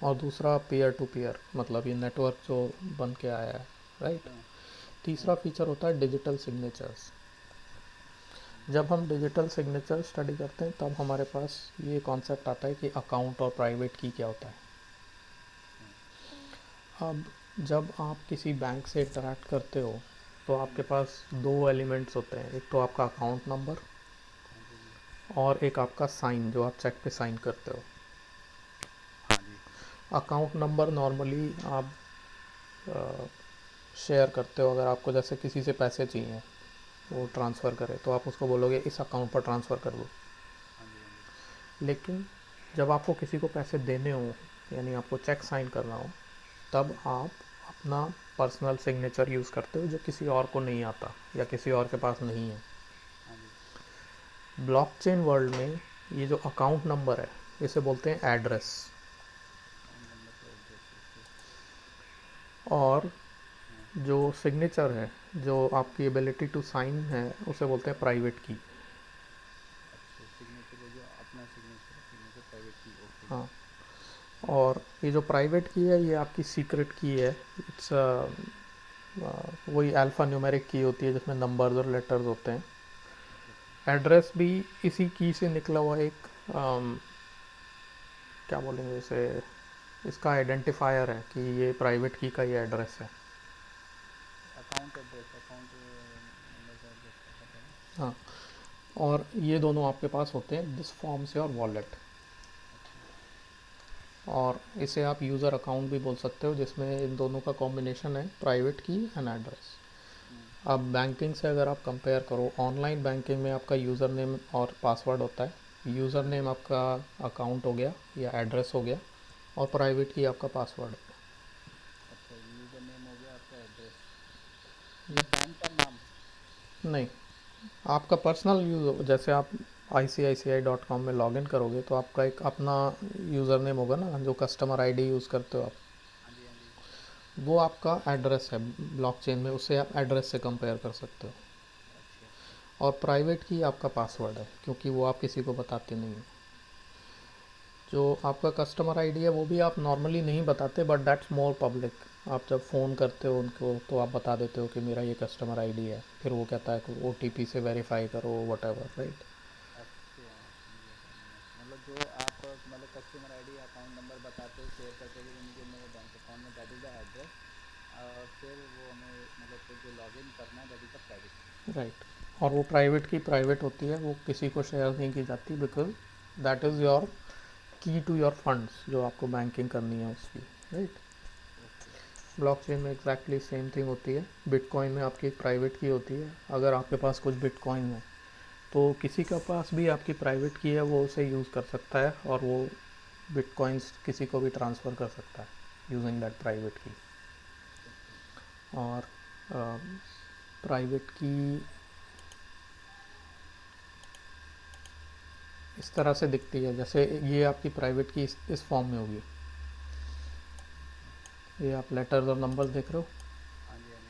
और दूसरा पीयर टू पीयर, मतलब ये नेटवर्क जो बन के आया है, राइट। हाँ हाँ। तीसरा फीचर होता है डिजिटल सिग्नेचर्स। जब हम डिजिटल सिग्नेचर स्टडी करते हैं तब हमारे पास ये कॉन्सेप्ट आता है कि अकाउंट और प्राइवेट की क्या होता है। अच्छा। अब जब आप किसी बैंक से इंटरेक्ट करते हो तो आपके हम्म, पास दो एलिमेंट्स होते हैं। एक तो आपका अकाउंट नंबर हाँ जी हाँ जी। और एक आपका साइन जो आप चेक पे साइन करते हो। हाँ जी। अकाउंट नंबर नॉर्मली आप शेयर करते हो, अगर आपको जैसे किसी से पैसे चाहिए वो ट्रांसफ़र करे तो आप उसको बोलोगे इस अकाउंट पर ट्रांसफ़र कर दो। हाँ जी। हाँ जी। लेकिन जब आपको किसी को पैसे देने हो, यानी आपको चेक साइन करना हो, तब आप अपना पर्सनल सिग्नेचर यूज़ करते हो जो किसी और को नहीं आता या किसी और के पास नहीं है। हाँ जी। ब्लॉकचेन वर्ल्ड में ये जो अकाउंट नंबर है इसे बोलते हैं एड्रेस। अकाउंट नंबर को एड्रेस, ओके। और हाँ। जो सिग्नेचर है, जो आपकी एबिलिटी टू साइन है, उसे बोलते हैं प्राइवेट की। अच्छा, सिग्नेचर वो जो अपना सिग्नेचर है, सिग्नेचर प्राइवेट की, ओके। हाँ, और ये जो प्राइवेट की है ये आपकी सीक्रेट की है। इट्स वही अल्फ़ा न्यूमेरिक की होती है जिसमें नंबर्स और लेटर्स होते हैं। अच्छा अच्छा। एड्रेस भी इसी की से निकला हुआ एक क्या बोलेंगे इसे, इसका आइडेंटिफायर है कि ये प्राइवेट की का ये एड्रेस है। अकाउंट एड्रेस, अकाउंट नंबर का एड्रेस का पता है। हाँ, और ये दोनों आपके पास होते हैं दिस फॉर्म्स योर वॉलेट। अच्छा। और इसे आप यूज़र अकाउंट भी बोल सकते हो जिसमें इन दोनों का कॉम्बिनेशन है, प्राइवेट की एंड एड्रेस। हम्म। अब बैंकिंग से अगर आप कंपेयर करो, ऑनलाइन बैंकिंग में आपका यूज़र नेम और पासवर्ड होता है। यूज़र हम्म। नेम आपका अकाउंट हो गया या एड्रेस हो गया, और प्राइवेट की आपका पासवर्ड है। अच्छा, यूज़र नेम हो गया आपका एड्रेस, मतलब बैंक का नाम। नहीं, आपका पर्सनल यूज़, जैसे आप ICICI.com में लॉगिन करोगे तो आपका एक अपना यूज़र नेम होगा ना, जो कस्टमर आईडी यूज़ करते हो आप, हाँ जी। हाँ जी। वो आपका एड्रेस है ब्लॉकचेन में, उससे आप एड्रेस से कंपेयर कर सकते हो। अच्छा अच्छा। और प्राइवेट की आपका पासवर्ड है क्योंकि वो आप किसी को बताते नहीं हो। जो आपका कस्टमर आईडी है वो भी आप नॉर्मली नहीं बताते, बट दैट्स मोर पब्लिक। आप जब फ़ोन करते हो उनको तो आप बता देते हो कि मेरा ये कस्टमर आईडी है, फिर वो कहता है कि OTP से वेरीफाई करो, वट एवर, राइट। अच्छा, समझ गया समझ गया। मतलब जो आप मतलब कस्टमर आईडी अकाउंट नंबर बताते हो, शेयर करते हो कि मुझे मेरे बैंक अकाउंट में, दैट इज़ द एड्रेस। और फिर वो हमें मतलब फिर जो लॉगिन करना है, that is the private key. Right, और वो प्राइवेट की प्राइवेट होती है, वो किसी को शेयर नहीं की जाती, बिकॉज दैट इज़ योर की टू योर फंड्स जो आपको बैंकिंग करनी है उसकी, राइट। ओके। ब्लॉकचेन में एग्जैक्टली सेम थिंग होती है। बिटकॉइन में आपकी एक प्राइवेट की होती है। अगर आपके पास कुछ बिटकॉइन है तो किसी के पास भी आपकी प्राइवेट की है, वो उसे यूज़ कर सकता है और वो बिटकॉइंस किसी को भी ट्रांसफ़र कर सकता है यूजिंग दैट प्राइवेट की। ओके। और प्राइवेट की इस तरह से दिखती है, जैसे ये आपकी प्राइवेट की इस फॉर्म में होगी। अच्छा। ये आप लेटर्स और नंबर्स देख रहे हाँ जी। हाँ जी।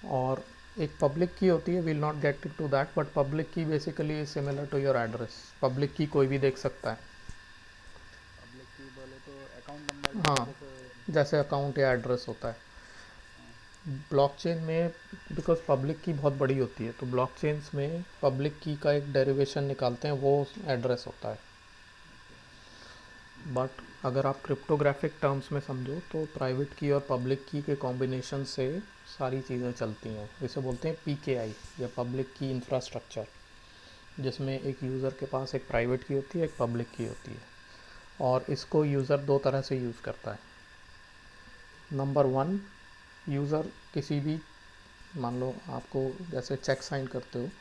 हो। और एक पब्लिक की होती है, will not get to that, but public key basically similar to your address. Public key कोई भी देख सकता है। पब्लिक की बोले तो अकाउंट नंबर हाँ, जैसे। जैसे अकाउंट या एड्रेस होता है हाँ। ब्लॉकचेन में। बिकॉज पब्लिक की बहुत बड़ी होती है तो ब्लॉकचेन्स में पब्लिक की का एक डेरिवेशन निकालते हैं, वो एड्रेस होता है। ओके। बट अगर आप क्रिप्टोग्राफिक टर्म्स में समझो तो प्राइवेट की और पब्लिक की के कॉम्बिनेशन से सारी चीज़ें चलती हैं। इसे बोलते हैं PKI या पब्लिक की इंफ्रास्ट्रक्चर, जिसमें एक यूज़र के पास एक प्राइवेट की होती है, एक पब्लिक की होती है। और इसको यूज़र दो तरह से यूज़ करता है। नंबर वन, यूज़र किसी भी, मान लो आपको जैसे चेक साइन करते हो हाँ।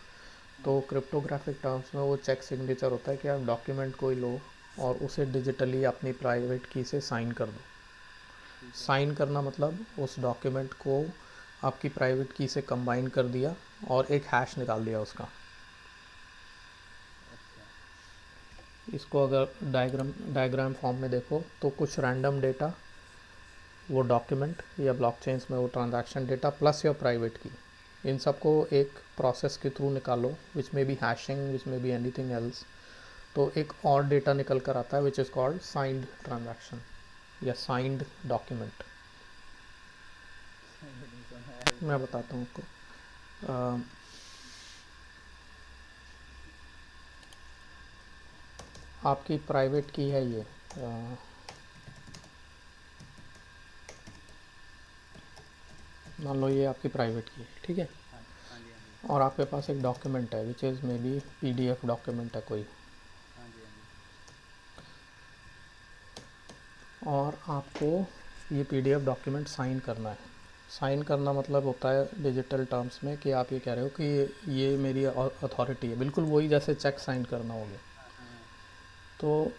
तो क्रिप्टोग्राफिक टर्म्स में वो चेक सिग्नेचर होता है कि आप डॉक्यूमेंट कोई लो और उसे डिजिटली अपनी प्राइवेट की से साइन कर दो। ठीक है। साइन करना मतलब उस डॉक्यूमेंट को आपकी प्राइवेट की से कंबाइन कर दिया और एक हैश निकाल दिया उसका। अच्छा। इसको अगर डायग्राम फॉर्म में देखो तो कुछ रैंडम डेटा, वो डॉक्यूमेंट या ब्लॉकचेन्स में वो transaction data plus your private की, इन सबको एक प्रोसेस के थ्रू निकालो, विच में बी हैशिंग, विच में बी एनीथिंग एल्स, तो एक और डेटा निकल कर आता है which is called signed transaction या साइंड डॉक्यूमेंट। ये नहीं सुना है, मैं इसमें बताता साइन। हूँ आपको। अ, आपकी प्राइवेट की है ये, मान लो ये आपकी प्राइवेट की है, ठीक है। हाँ। हाँ जी। हाँ जी। और आपके पास एक डॉक्यूमेंट है which is may be PDF document है कोई, हाँ जी, हाँ जी। और आपको ये PDF डॉक्यूमेंट साइन करना है। साइन करना मतलब होता है डिजिटल टर्म्स में कि आप ये कह रहे हो कि ये मेरी अथॉरिटी है, बिल्कुल वही जैसे चेक साइन करना हो गया। हाँ, हाँ, हाँ। तो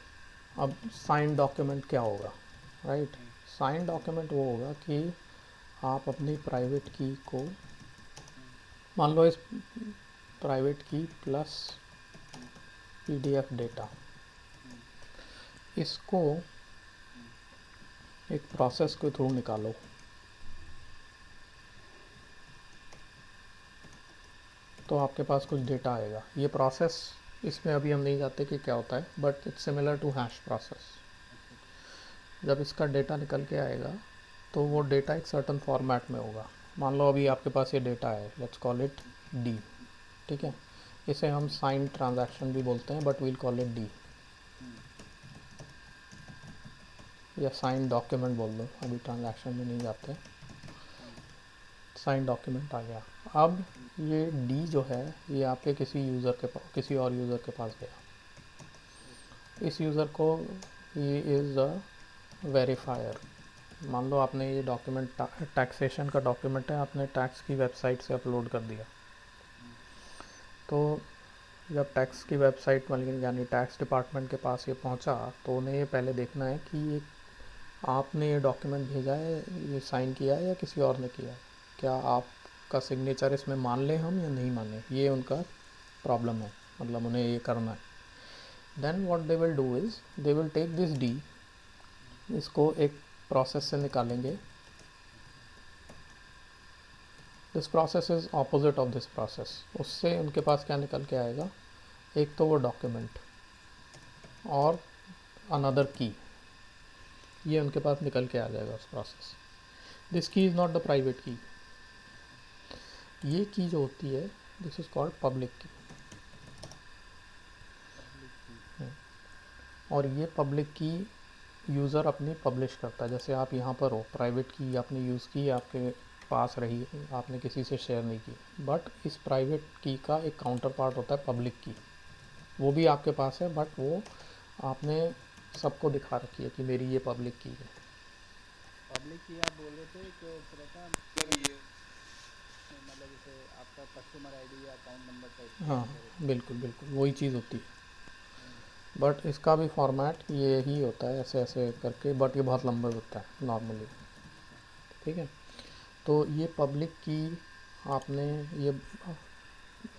अब साइन डॉक्यूमेंट क्या होगा, राइट? हम्म, साइन हम्म, डॉक्यूमेंट वो होगा कि आप अपनी प्राइवेट की को, हम्म, मान लो इस प्राइवेट की प्लस हम्म, PDF डेटा, हम्म, इसको हम्म, एक प्रोसेस के थ्रू निकालो। तो आपके पास कुछ डेटा आएगा। ये प्रोसेस, इसमें अभी हम नहीं जाते कि क्या होता है, but it's similar to hash process. अच्छा, अच्छा। जब इसका डेटा निकल के आएगा तो वो हम्म, डेटा एक सर्टन फॉर्मेट में होगा। मान लो अभी हम्म, आपके पास ये डेटा है, लेट्स कॉल इट डी, हम्म, ठीक है? हम्म, इसे हम हम्म, साइन ट्रांजैक्शन भी बोलते हैं, but we'll call it D, hmm, या साइन डॉक्यूमेंट बोल दो, अभी ट्रांजैक्शन में नहीं जाते। हम्म, साइन डॉक्यूमेंट आ गया। अब हम्म, ये डी जो है ये आपके किसी यूज़र के पास, किसी और यूज़र के पास गया। ओके। इस यूज़र को, ये इज़ अ वेरीफायर। मान लो आपने ये डॉक्यूमेंट टैक्सेशन का डॉक्यूमेंट है, आपने टैक्स की वेबसाइट से अपलोड कर दिया। हम्म, तो जब टैक्स की वेबसाइट वाली यानी टैक्स डिपार्टमेंट के पास ये पहुंचा, तो उन्हें ये पहले देखना है कि ये आपने ये डॉक्यूमेंट भेजा है, ये साइन किया है या किसी और ने किया है। क्या आपका सिग्नेचर इसमें मान लें हम या नहीं माने, ये उनका प्रॉब्लम है, मतलब उन्हें ये करना है। Then what they will do is they will take this D, hmm, इसको एक प्रोसेस से निकालेंगे। अच्छा। This process is opposite of this process. उससे उनके पास क्या निकल के आएगा, एक तो वो डॉक्यूमेंट और अनदर की, ये उनके पास निकल के आ जाएगा उस प्रोसेस। दिस की इज़ नॉट द प्राइवेट की। अच्छा। ये की जो होती है, दिस इज़ कॉल्ड पब्लिक की। पब्लिक की। और ये पब्लिक की यूज़र अपनी पब्लिश करता है। जैसे आप यहाँ पर हो, प्राइवेट की आपने यूज़ की, आपके पास रही, आपने किसी से शेयर नहीं की, बट इस प्राइवेट की का एक काउंटर पार्ट होता है पब्लिक की, वो भी आपके पास है, बट वो आपने सबको दिखा रखी है कि मेरी ये पब्लिक की है। पब्लिक की आप बोल रहे थे एक तरह का, मतलब ये मतलब जैसे आपका कस्टमर आईडी या अकाउंट नंबर टाइप की हाँ, आप कह रहे थे। बिल्कुल बिल्कुल वही चीज़ होती है। हाँ, बट इसका भी फॉर्मेट ये ही होता है, ऐसे ऐसे करके, बट ये बहुत लंबा होता है नॉर्मली, अच्छा। ठीक है? तो ये पब्लिक की आपने ये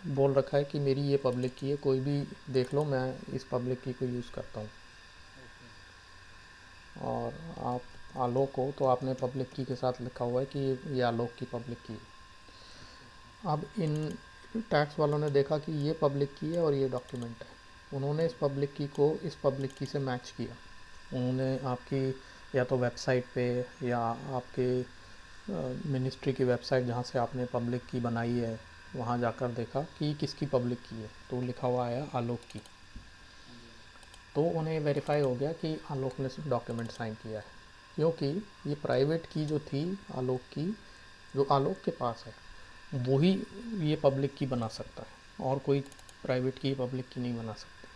बोल रखा है कि मेरी ये पब्लिक की है, कोई भी देख लो, मैं इस पब्लिक की को यूज़ करता हूँ। ओके। और आप आलोक हो तो आपने पब्लिक की के साथ लिखा हुआ है कि ये आलोक की पब्लिक की है। अच्छा, अच्छा। अब इन टैक्स वालों ने देखा कि ये पब्लिक की है और ये डॉक्यूमेंट है, उन्होंने इस हम्म, पब्लिक की को इस पब्लिक की से मैच किया। उन्होंने आपकी या तो वेबसाइट पे या आपके मिनिस्ट्री की वेबसाइट जहाँ से आपने पब्लिक की बनाई है, वहाँ जाकर हम्म, देखा कि किसकी पब्लिक की है, तो लिखा हुआ आया आलोक की। हाँ जी, हाँ जी। तो उन्हें वेरीफाई हो गया कि आलोक ने डॉक्यूमेंट साइन किया है, क्योंकि ये प्राइवेट की जो थी आलोक की, जो आलोक के पास है, वही ये पब्लिक की बना सकता है, और कोई प्राइवेट की पब्लिक की नहीं बना सकती।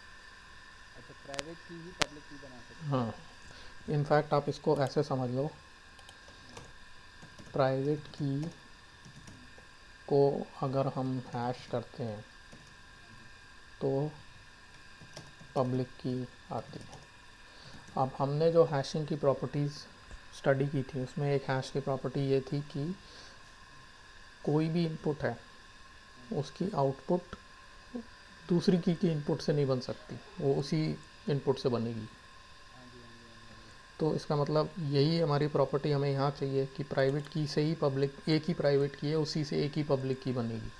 अच्छा, प्राइवेट की ही पब्लिक की बना सकता है। हाँ, इनफैक्ट आप इसको ऐसे समझ लो, हम्म, प्राइवेट की हम्म, को अगर हम हैश करते हैं हाँ जी। तो पब्लिक की आती है। अब हमने जो हैशिंग की प्रॉपर्टीज़ स्टडी की थी, उसमें एक हैश की प्रॉपर्टी ये थी कि कोई भी इनपुट है, हाँ, उसकी आउटपुट दूसरी की इनपुट से नहीं बन सकती, वो उसी इनपुट से बनेगी। हाँ जी, हाँ जी, हाँ जी, हाँ जी। तो इसका मतलब यही हमारी प्रॉपर्टी हमें यहाँ चाहिए कि प्राइवेट की से ही पब्लिक, एक ही प्राइवेट की है, उसी से एक ही पब्लिक की बनेगी।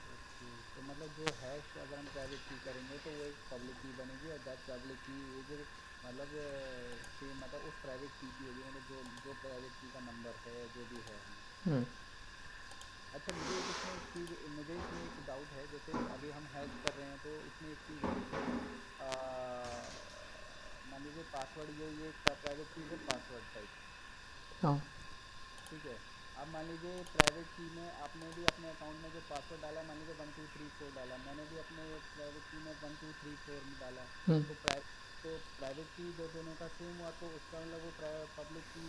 ओके, तो मतलब जो हैश अगर हम प्राइवेट की करेंगे तो वो एक पब्लिक की बनेगी, और दैट पब्लिक की इज मतलब सेम मतलब उस प्राइवेट की होगी, मतलब जो जो प्राइवेट की का नंबर है जो भी है हमें। हम्म, अच्छा, मुझे एक इसमें एक चीज़, मुझे इसमें एक डाउट है, जैसे अभी हम हैश कर रहे हैं तो इसमें एक चीज़ है, जैसे मान लीजिए पासवर्ड, ये एक प्राइवेट चीज़ है पासवर्ड टाइप, हाँ, ठीक है। अब मान लीजिए प्राइवेट की में आपने भी अपने अकाउंट में जो पासवर्ड डाला, मान लीजिए 1234 डाला, मैंने भी अपने प्राइवेट की में 1234 में डाला, हम्म। तो प्राइवेट की जो दोनों का सेम हुआ, तो उसका मतलब वो पब्लिक की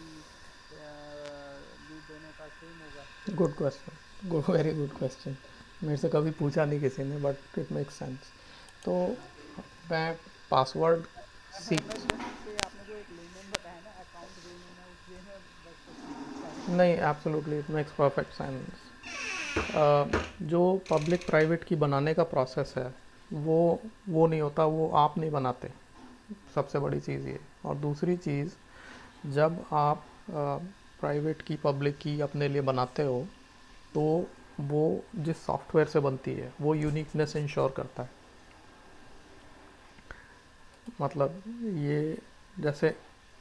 भी दोनों का सेम होगा। Good question, good, very good question. मेरे से कभी पूछा नहीं किसी ने, बट इट मेक सेंस। तो हाँ तो मैं पासवर्ड मैं सीख जस्ट उससे आपने जो एक लेनदेन बताया ना अकाउंट वे में, मैं उस वे में बस क्वेश्चन पूछ रहा हूँ। नहीं, absolutely it makes perfect sense. जो पब्लिक प्राइवेट की बनाने का प्रोसेस है, वो वो नहीं होता, वो आप नहीं बनाते। सबसे बड़ी चीज़ ये। और दूसरी चीज़, जब आप प्राइवेट की पब्लिक की अपने लिए बनाते हो, तो वो जिस सॉफ्टवेयर से बनती है वो यूनिकनेस इंश्योर करता है। मतलब ये, जैसे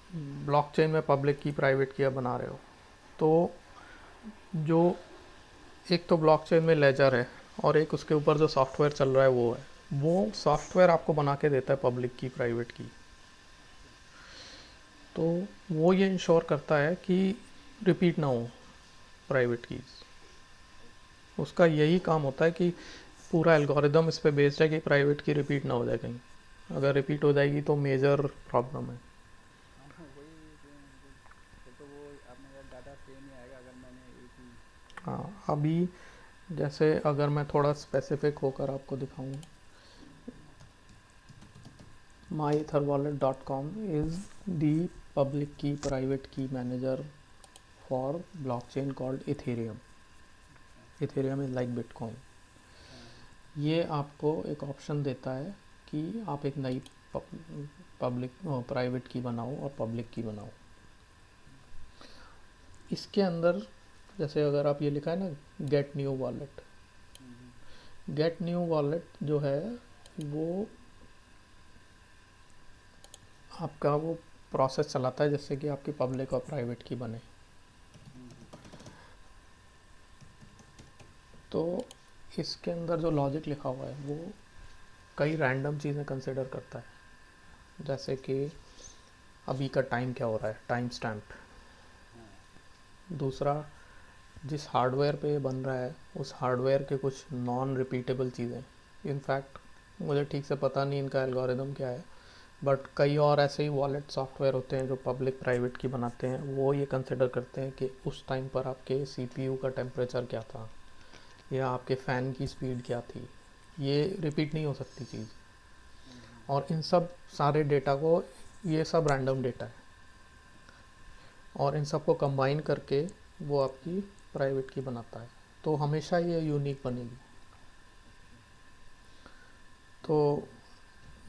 ब्लॉकचेन में पब्लिक की प्राइवेट की आप बना रहे हो, तो जो एक तो ब्लॉकचेन में लेजर है, और एक उसके ऊपर जो सॉफ्टवेयर चल रहा है वो है, वो सॉफ्टवेयर आपको बना के देता है पब्लिक की प्राइवेट की। ओके। तो वो ये इंश्योर करता है कि रिपीट ना हो प्राइवेट कीज़। ओके। उसका यही काम होता है कि पूरा एल्गोरिदम इस पे बेस्ड है कि प्राइवेट की रिपीट ना हो जाए कहीं। अगर रिपीट हो जाएगी तो मेजर प्रॉब्लम है। हाँ वही फिर तो वो आपने कहा डाटा सेम ही आएगा अगर मैंने एक ही। हाँ, अभी जैसे अगर मैं थोड़ा स्पेसिफिक होकर आपको दिखाऊँ, myetherwallet.com is the public key private key manager for blockchain called Ethereum. अच्छा। Ethereum is like Bitcoin. हाँ हाँ। ये आपको एक ऑप्शन देता है कि आप एक नई पब्लिक प्राइवेट की बनाओ और पब्लिक की बनाओ। इसके अंदर, जैसे अगर आप ये लिखा है ना, गेट न्यू वॉलेट, हम्म। गेट न्यू वॉलेट जो है, वो आपका वो प्रोसेस चलाता है जिससे कि आपकी पब्लिक और प्राइवेट की बने। हम्म। तो इसके अंदर जो लॉजिक लिखा हुआ है वो कई रैंडम चीज़ें कंसिडर करता है। जैसे कि अभी का टाइम क्या हो रहा है, टाइम स्टैम्प। हाँ। दूसरा, जिस हार्डवेयर पे ये बन रहा है उस हार्डवेयर के कुछ नॉन रिपीटेबल चीज़ें। इनफैक्ट मुझे ठीक से पता नहीं इनका एल्गोरिदम क्या है, बट कई और ऐसे ही वॉलेट सॉफ्टवेयर होते हैं जो पब्लिक प्राइवेट की बनाते हैं, वो ये कंसिडर करते हैं कि उस टाइम पर आपके सीपीयू का टेम्परेचर क्या था, या आपके फ़ैन की स्पीड क्या थी। ये रिपीट नहीं हो सकती चीज़। और इन सब सारे डेटा को, ये सब रैंडम डेटा है, और इन सब को कंबाइन करके वो आपकी प्राइवेट की बनाता है। तो हमेशा ये यूनिक बनेगी। ओके। तो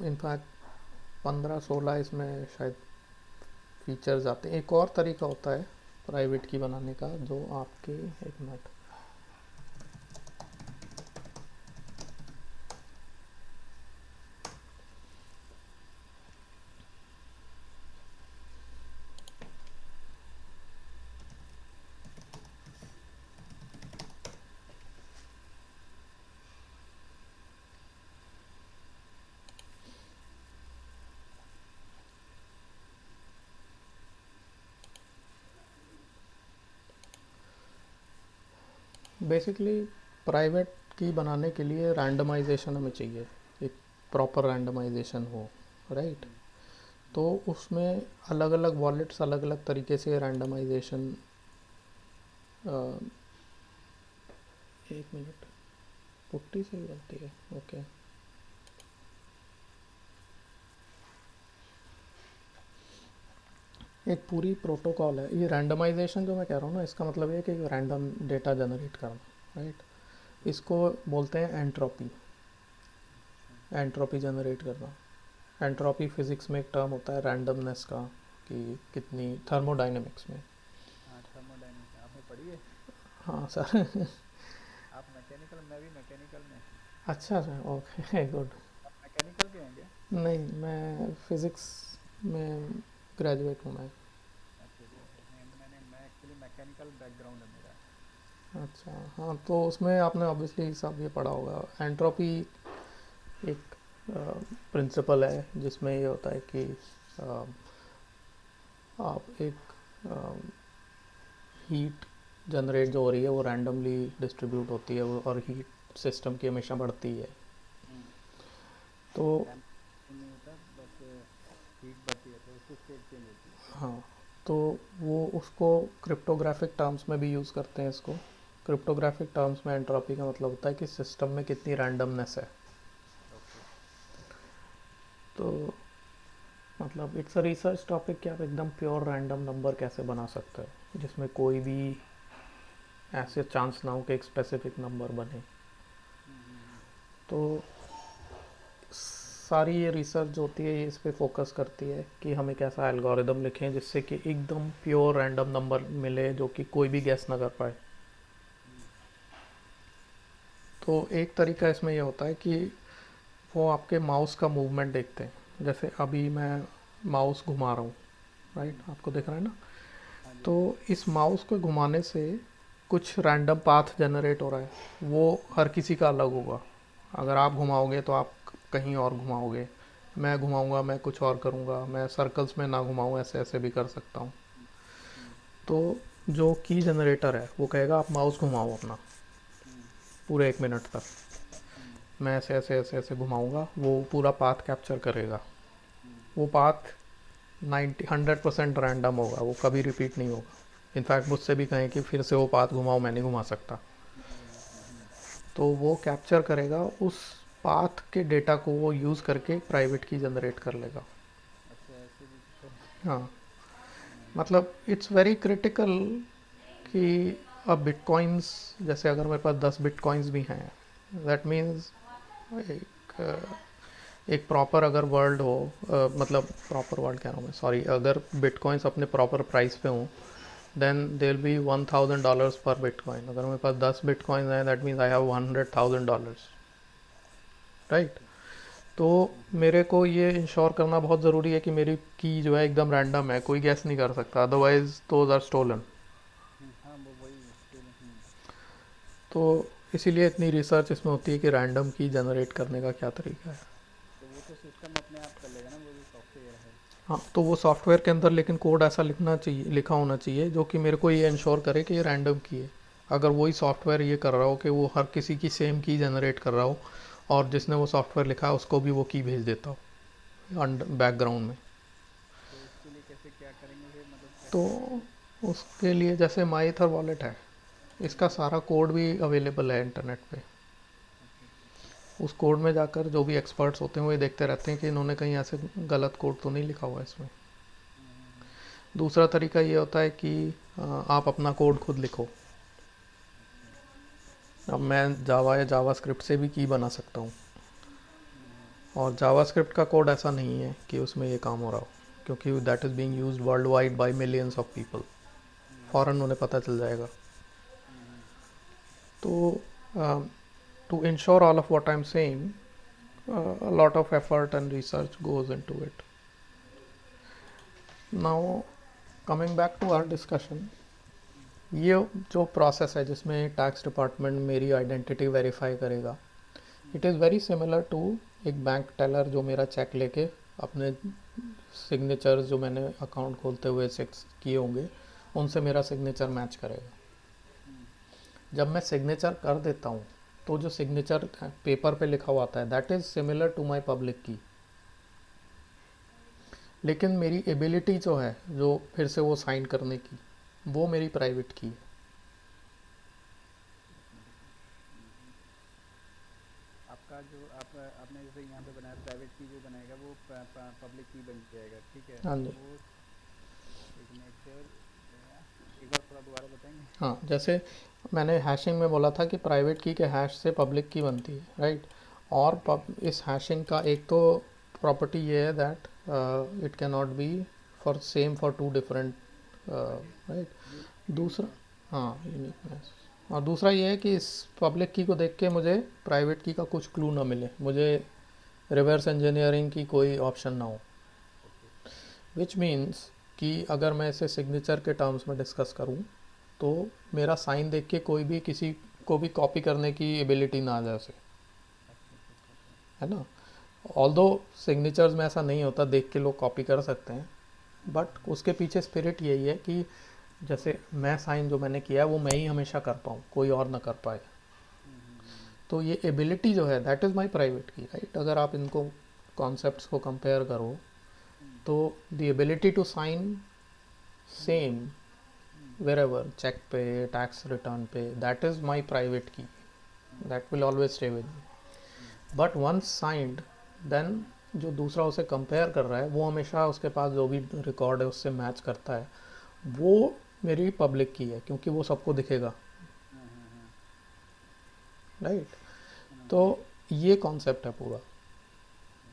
इनफैक्ट 15-16 इसमें शायद फीचर्स आते हैं। एक और तरीका होता है प्राइवेट की बनाने का, जो आपके, एक मिनट, बेसिकली प्राइवेट की बनाने के लिए रैंडमाइजेशन हमें चाहिए, एक प्रॉपर रैंडमाइजेशन हो, राइट। तो उसमें अलग अलग वॉलेट्स अलग अलग तरीके से रैंडमाइजेशन, एक मिनट, पुट्टी से ही बनती है, ओके। एक पूरी प्रोटोकॉल है ये रैंडमाइजेशन जो मैं कह रहा हूँ ना, इसका मतलब ये है कि रैंडम डेटा जनरेट करना, राइट। इसको बोलते हैं एंट्रोपी, अच्छा। एंट्रोपी जनरेट करना। एंट्रोपी फिज़िक्स में एक टर्म होता है रैंडमनेस का, कि कितनी, थर्मोडाइनमिक्स में। हाँ थर्मोडायनेमिक्स आपने पढ़ी है। हाँ सर। आप मैकेनिकल, मैं भी मैकेनिकल में। अच्छा सर, ओके, गुड। आप मैकेनिकल के हैं क्या? नहीं, मैं फिज़िक्स में ग्रेजुएट हूँ मैं। अच्छा अच्छा अच्छा, नहीं मैं एक्चुअली मैकेनिकल बैकग्राउंड है मेरा। अच्छा, हाँ, तो उसमें आपने ऑब्वियसली सब ये पढ़ा होगा। एंट्रोपी एक प्रिंसिपल है जिसमें ये होता है कि अ, आप एक हीट जनरेट जो हो रही है वो रैंडमली डिस्ट्रीब्यूट होती है और हीट सिस्टम की हमेशा बढ़ती है। तो टेम्परेचर नहीं होता, बस हीट बढ़ती है तो उससे स्टेट चेंज होती है। हाँ, तो वो उसको क्रिप्टोग्राफिक टर्म्स में भी यूज़ करते हैं इसको। क्रिप्टोग्राफिक टर्म्स में एंट्रोपी का मतलब होता है कि सिस्टम में कितनी रैंडमनेस है। ओके। तो मतलब इट्स अ रिसर्च टॉपिक कि आप एकदम प्योर रैंडम नंबर कैसे बना सकते हो जिसमें कोई भी ऐसे चांस ना हो कि एक स्पेसिफिक नंबर बने। तो सारी ये रिसर्च जो होती है ये इस पे फोकस करती है कि हम एक ऐसा एल्गोरिदम लिखें जिससे कि एकदम प्योर रैंडम नंबर मिले जो कि कोई भी गेस ना कर पाए। तो एक तरीका इसमें यह होता है कि वो आपके माउस का मूवमेंट देखते हैं। जैसे अभी मैं माउस घुमा रहा हूँ, राइट, आपको दिख रहा है ना। हाँ जी, तो हाँ जी। इस माउस को घुमाने से कुछ रैंडम पाथ जनरेट हो रहा है, वो हर किसी का अलग होगा। अगर आप घुमाओगे तो आप कहीं और घुमाओगे, मैं घुमाऊंगा मैं कुछ और करूँगा, मैं सर्कल्स में ना घुमाऊँ, ऐसे ऐसे भी कर सकता हूँ। तो जो की जनरेटर है वो कहेगा आप माउस घुमाओ अपना पूरे 1 मिनट तक, मैं ऐसे ऐसे ऐसे ऐसे घुमाऊंगा, वो पूरा पाथ कैप्चर करेगा। वो पाथ 100% रैंडम होगा, वो कभी रिपीट नहीं होगा। इनफैक्ट मुझसे भी कहें कि फिर से वो पाथ घुमाओ, मैं नहीं घुमा सकता। नहीं घुमा सकता। तो वो कैप्चर करेगा उस पाथ के डेटा को, वो यूज़ करके प्राइवेट की जनरेट कर लेगा। अच्छा, ऐसे भी कुछ है। हाँ, हाँ। मतलब इट्स वेरी क्रिटिकल कि अब बिटकॉइंस, जैसे अगर मेरे पास 10 बिटकॉइंस भी हैं, दैट मीन्स एक एक प्रॉपर अगर वर्ल्ड हो, मतलब प्रॉपर वर्ल्ड कह रहा हूँ मैं, सॉरी, अगर बिटकॉइंस अपने प्रॉपर प्राइस पे हों, देन दे विल बी $1000 पर बिटकॉइन। अगर मेरे पास 10 बिटकॉइन हैं, that means I have $100,000, right. तो मेरे को ये इंश्योर करना बहुत ज़रूरी है कि मेरी की जो है एकदम रैंडम है, कोई गैस नहीं कर सकता, अदरवाइज दोज आर स्टोलन। हाँ, वो वही स्टोन। तो इसीलिए इतनी रिसर्च इसमें होती है कि रैंडम की जनरेट करने का क्या तरीका है। तो वो तो सिस्टम अपने आप कर लेगा ना, वो जो सॉफ्टवेयर है। हाँ, तो वो सॉफ्टवेयर के अंदर लेकिन कोड ऐसा लिखना चाहिए, लिखा होना चाहिए जो कि मेरे को ये इंश्योर करे कि ये रैंडम की है। अगर वही सॉफ्टवेयर ये कर रहा हो कि वो हर किसी की सेम की जनरेट कर रहा हो, और जिसने वो सॉफ्टवेयर लिखा है उसको भी वो की भेज देता हो बैकग्राउंड में। तो उसके लिए कैसे क्या करेंगे फिर, मतलब तो कैसे करेंगे? उसके लिए जैसे माई ईथर वॉलेट है, इसका सारा कोड भी अवेलेबल है इंटरनेट पे। अच्छा, अच्छा, अच्छा। उस कोड में जाकर जो भी एक्सपर्ट्स होते हैं वो ये देखते रहते हैं कि इन्होंने कहीं ऐसे गलत कोड तो नहीं लिखा हुआ है इसमें। दूसरा तरीका ये होता है कि आप अपना कोड खुद लिखो। अच्छा। अब मैं जावा या जावा स्क्रिप्ट से भी की बना सकता हूँ, और जावा स्क्रिप्ट का कोड ऐसा नहीं है कि उसमें ये काम हो रहा हो, क्योंकि that is being used world wide by millions of people. फ़ौरन उन्हें पता चल जाएगा। तो to ensure all of what I am saying, a lot of effort and research goes into it. Now, coming back to our discussion, ये जो process है जिसमें टैक्स डिपार्टमेंट मेरी आइडेंटिटी वेरीफाई करेगा, it is very similar to एक bank teller जो मेरा check लेके अपने सिग्नेचर्स जो मैंने अकाउंट खोलते हुए चेक्स किए होंगे उनसे मेरा सिग्नेचर मैच करेगा। जब मैं सिग्नेचर कर देता हूँ तो जो सिग्नेचर पेपर पे लिखा हुआ आता है that is similar to my public key, लेकिन मेरी एबिलिटी जो है जो फिर से वो साइन करने की, वो मेरी प्राइवेट की है। एक मिनट, एक मिनट। आपका जो आपने जैसे यहाँ पे बनाया प्राइवेट की, जो बनाएगा वो पब्लिक की बन जाएगा, ठीक है। हाँ जी। वो सिग्नेचर एक बार थोड़ा दोबारा बताएंगे? हाँ, जैसे मैंने हैशिंग में बोला था कि प्राइवेट की के हैश से पब्लिक की बनती है, राइट। और इस हैशिंग का एक तो प्रॉपर्टी ये है that it can not be for same for two different, right. दूसरा, यूनिकनेस। हाँ, यूनिकनेस। और दूसरा ये है कि इस पब्लिक की को देख के मुझे प्राइवेट की का कुछ क्लू ना मिले, मुझे रिवर्स इंजीनियरिंग की कोई ऑप्शन ना हो। ओके। विच मीन्स कि अगर मैं इसे सिग्नेचर के टर्म्स में डिस्कस करूं तो मेरा साइन देख के कोई भी किसी को भी कॉपी करने की एबिलिटी ना आ जाए उसे, अच्छा, अच्छा, अच्छा, अच्छा। है ना। ऑल्दो सिग्नेचर्स में ऐसा नहीं होता, देख के लोग कॉपी कर सकते हैं, बट उसके पीछे स्पिरिट यही है कि जैसे मैं साइन जो मैंने किया है वो मैं ही हमेशा कर पाऊँ, कोई और ना कर पाए। तो ये एबिलिटी जो है that is my private key, right. अगर आप इनको कॉन्सेप्ट्स को कंपेयर करो तो the ability to sign same wherever, cheque पे, टैक्स रिटर्न पे, that is my private key, that will always stay with me. But once signed then जो दूसरा उसे कंपेयर कर रहा है वो हमेशा उसके पास जो भी रिकॉर्ड है उससे मैच करता है, वो मेरी पब्लिक की है क्योंकि वो सबको दिखेगा, राइट। तो ये कॉन्सेप्ट है पूरा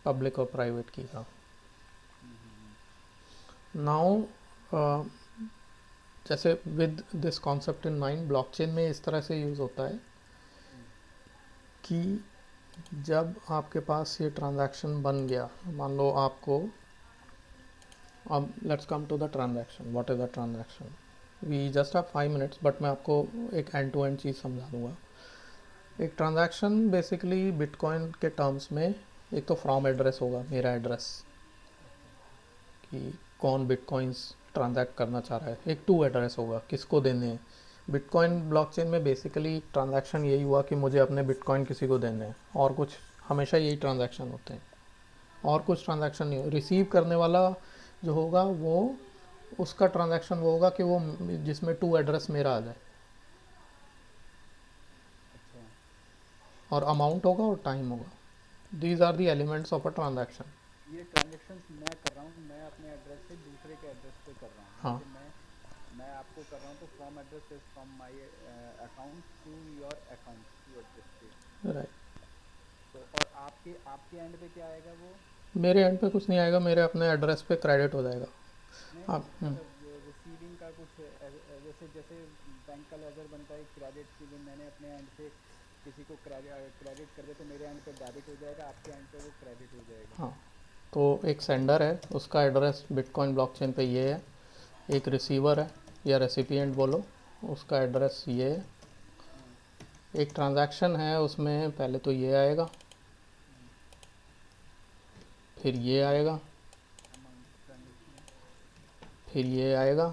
पब्लिक और प्राइवेट की का। नाउ जैसे with this concept in mind, blockchain में इस तरह से यूज़ होता है कि जब आपके पास ये ट्रांजैक्शन बन गया, मान लो आपको, अब let's come to the transaction, what is the transaction. We just have 5 minutes but मैं आपको एक एंड टू एंड चीज़ समझा दूंगा। एक ट्रांजैक्शन बेसिकली बिटकॉइन के टर्म्स में एक तो फ्रॉम एड्रेस होगा, मेरा एड्रेस कि कौन बिटकॉइंस ट्रांजैक्ट करना चाह रहा है, एक टू एड्रेस होगा किसको देने हैं। बिटकॉइन ब्लॉकचेन में बेसिकली ट्रांजैक्शन यही हुआ कि मुझे अपने बिटकॉइन किसी को देने हैं, और कुछ हमेशा यही ट्रांजैक्शन होते हैं, और कुछ ट्रांजैक्शन नहीं। रिसीव करने वाला जो होगा वो उसका ट्रांजैक्शन वो होगा कि वो जिसमें टू एड्रेस मेरा आ जाए, और अमाउंट होगा और टाइम होगा। These are the elements of a transaction. ये ट्रांजेक्शन्स मैं कर रहा हूँ, मैं अपने एड्रेस से दूसरे के एड्रेस पे कर रहा हूँ, हाँ, जैसे मैं आपको कर रहा हूँ तो from address is from my account to your account to address पे। राइट। तो और आपके आपके एंड पे क्या आएगा वो? मेरे एंड पे कुछ नहीं आएगा, मेरे अपने एड्रेस पे क्रेडिट हो जाएगा। नहीं आप नहीं, मतलब रिसीविंग का कुछ जैसे जैसे बैंक का लेजर बनता है क्रेडिट की, भी मैंने अपने एंड से किसी को क्रेडिट कर दे तो मेरे एंड पे डेबिट हो जाएगा, आपके एंड पे वो क्रेडिट हो जाएगा। हाँ, तो एक सेंडर है, उसका एड्रेस बिटकॉइन ब्लॉकचेन पे ये है। एक रिसीवर है या रेसिपिएंट बोलो, उसका एड्रेस ये है। एक ट्रांजैक्शन है, उसमें पहले तो ये आएगा, फिर ये आएगा, अमाउंट ट्रांजेक्शन। फिर ये आएगा,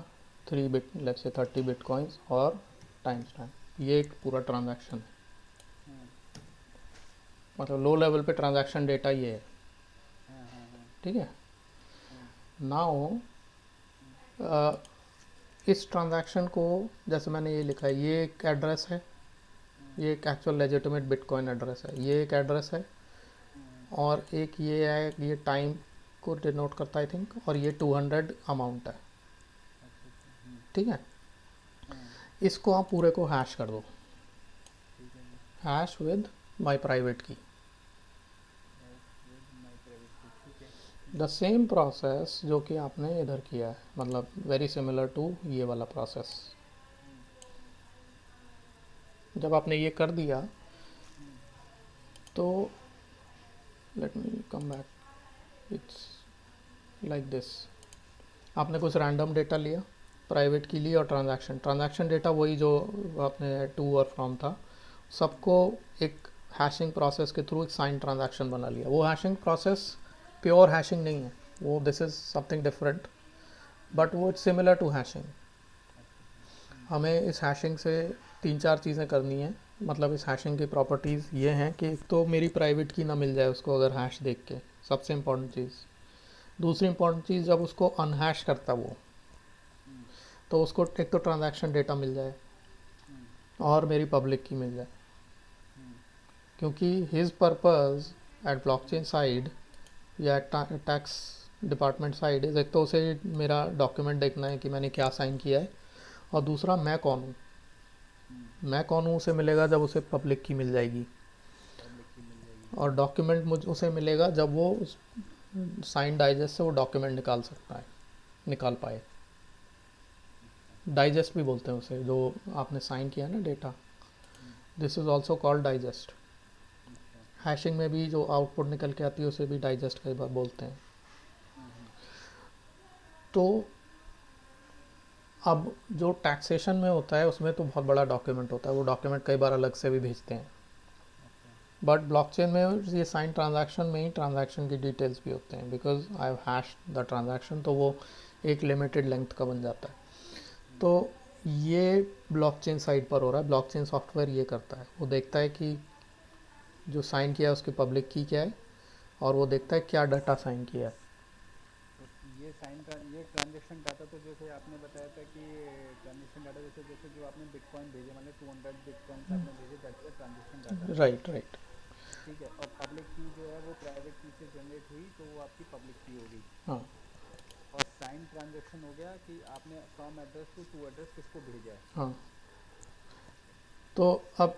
3 बिट लेट्स से 30 बिटकॉइंस और टाइम स्टैम्प। ये एक पूरा ट्रांजैक्शन है, मतलब लो लेवल पे ट्रांजैक्शन डेटा ये है, ठीक है। नाउ इस ट्रांजैक्शन को, जैसे मैंने ये लिखा है, ये एक एड्रेस है, ये एक एक्चुअल लेजिटिमेट बिटकॉइन एड्रेस है, ये एक एड्रेस है, और एक ये है, ये टाइम को डिनोट करता है आई थिंक, और ये 200 अमाउंट है, ठीक है। इसको आप पूरे को हैश कर दो, हैश विद माई प्राइवेट की। द सेम प्रोसेस जो कि आपने इधर किया है, मतलब वेरी सिमिलर टू ये वाला प्रोसेस। जब आपने ये कर दिया तो let me come back, it's like this. आपने कुछ रैंडम डेटा लिया, प्राइवेट की ली, और ट्रांजैक्शन डेटा वही जो आपने टू और फ्रॉम था, सबको एक हैशिंग प्रोसेस के थ्रू एक साइन ट्रांजैक्शन बना लिया। वो हैशिंग प्रोसेस प्योर हैशिंग नहीं है, वो this is something different, but वो इट्स सिमिलर टू हैशिंग। हमें इस हैशिंग से 3-4 चीज़ें करनी है, मतलब इस हैशिंग की प्रॉपर्टीज़ ये हैं कि एक तो मेरी प्राइवेट की ना मिल जाए उसको अगर हैश देख के, सबसे इम्पॉर्टेंट चीज़। दूसरी इम्पॉर्टेंट चीज़, जब उसको अनहैश करता वो, तो उसको एक तो ट्रांजैक्शन डेटा मिल जाए और मेरी पब्लिक की मिल जाए, क्योंकि his purpose at blockchain side या टैक्स डिपार्टमेंट साइड, एक तो उसे मेरा डॉक्यूमेंट देखना है कि मैंने क्या साइन किया है, और दूसरा मैं कौन हूँ। मैं कौन हूँ उसे मिलेगा जब उसे पब्लिक की मिल जाएगी, और डॉक्यूमेंट मुझे उसे मिलेगा जब वो साइन डाइजेस्ट से वो डॉक्यूमेंट निकाल सकता है, निकाल पाए। डाइजेस्ट भी बोलते हैं उसे, जो आपने साइन किया है ना data, this is also called digest. Hashing में भी जो आउटपुट निकल के आती है उसे भी डाइजेस्ट कई बार बोलते हैं। तो अब जो टैक्सेशन में होता है उसमें तो बहुत बड़ा डॉक्यूमेंट होता है, वो डॉक्यूमेंट कई बार अलग से भी भेजते हैं, बट ब्लॉकचेन में ये साइन ट्रांजैक्शन में ही ट्रांजैक्शन की डिटेल्स भी होते हैं, because I have hash the transaction, तो वो एक लिमिटेड लेंथ का बन जाता है। तो ये ब्लॉकचेन साइड पर हो रहा है। ब्लॉकचेन सॉफ्टवेयर ये करता है, वो देखता है कि जो साइन किया है उसकी पब्लिक की क्या है, और वो देखता है क्या डाटा साइन किया है। तो ये ट्रांजेक्शन डाटा, तो जैसे आपने बताया था कि ट्रांजेक्शन डाटा जैसे जैसे जो आपने बिटकॉइन भेजे, मतलब 200 बिटकॉइंस आपने भेजे, that is transaction data. Right right. ठीक है, और पब्लिक की जो है वो प्राइवेट की से जनरेट हुई तो वो आपकी पब्लिक की होगी। हाँ और साइन ट्रांजेक्शन हो गया कि आपने फ्रॉम एड्रेस टू एड्रेस किसको भेजा है। हाँ। तो अब